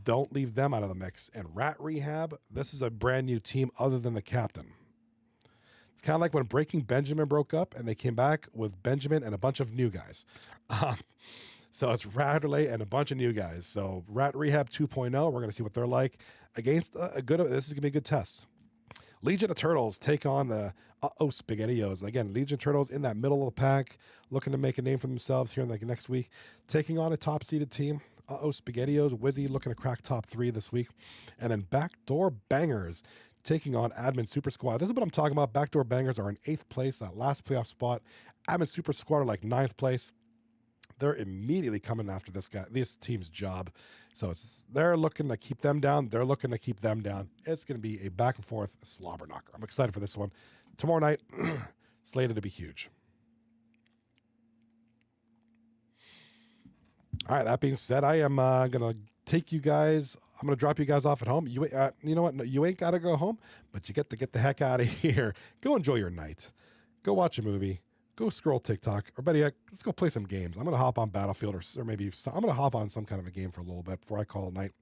don't leave them out of the mix. And Rat Rehab, this is a brand new team other than the captain. It's kind of like when Breaking Benjamin broke up and they came back with Benjamin and a bunch of new guys. So it's Ratterley and a bunch of new guys. So Rat Rehab 2.0, we're going to see what they're like against this is going to be a good test. Legion of Turtles take on the SpaghettiOs. Again, Legion of Turtles in that middle of the pack, looking to make a name for themselves here in the next week, taking on a top-seeded team. SpaghettiOs, Wizzy looking to crack top 3 this week. And then Backdoor Bangers taking on Admin Super Squad. This is what I'm talking about. Backdoor Bangers are in 8th place, that last playoff spot. Admin Super Squad are like 9th place. They're immediately coming after this team's job. So they're looking to keep them down. They're looking to keep them down. It's going to be a back and forth slobber knocker. I'm excited for this one. Tomorrow night, slated to be huge. All right, that being said, I am going to take you guys. I'm going to drop you guys off at home. You know what? No, you ain't got to go home, but you get to get the heck out of here. Go enjoy your night. Go watch a movie. go scroll TikTok, or better yet, let's go play some games. I'm going to hop on Battlefield, or maybe I'm going to hop on some kind of a game for a little bit before I call it night.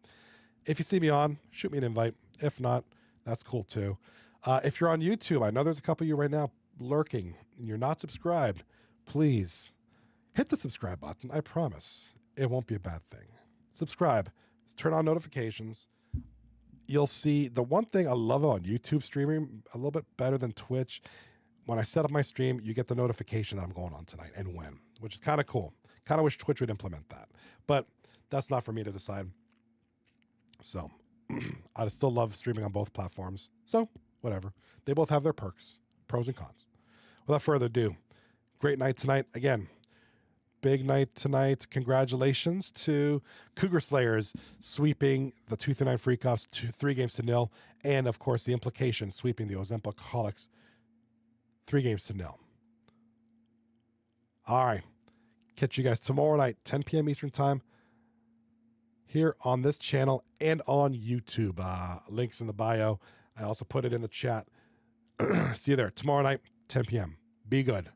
If you see me on, shoot me an invite. If not, that's cool too. If you're on YouTube, I know there's a couple of you right now lurking and you're not subscribed. Please hit the subscribe button. I promise it won't be a bad thing. Subscribe, turn on notifications. You'll see the one thing I love on YouTube streaming a little bit better than Twitch. When I set up my stream, you get the notification that I'm going on tonight and when, which is kind of cool. Kind of wish Twitch would implement that, but that's not for me to decide. So I still love streaming on both platforms. So whatever. They both have their perks, pros and cons. Without further ado, great night tonight. Again, big night tonight. Congratulations to Cougar Slayers sweeping the 239 Freakoffs 3-0, and of course the Implication sweeping the Ozempoholics 3-0. All right. Catch you guys tomorrow night, 10 p.m. Eastern Time, here on this channel and on YouTube. Links in the bio. I also put it in the chat. See you there tomorrow night, 10 p.m. Be good.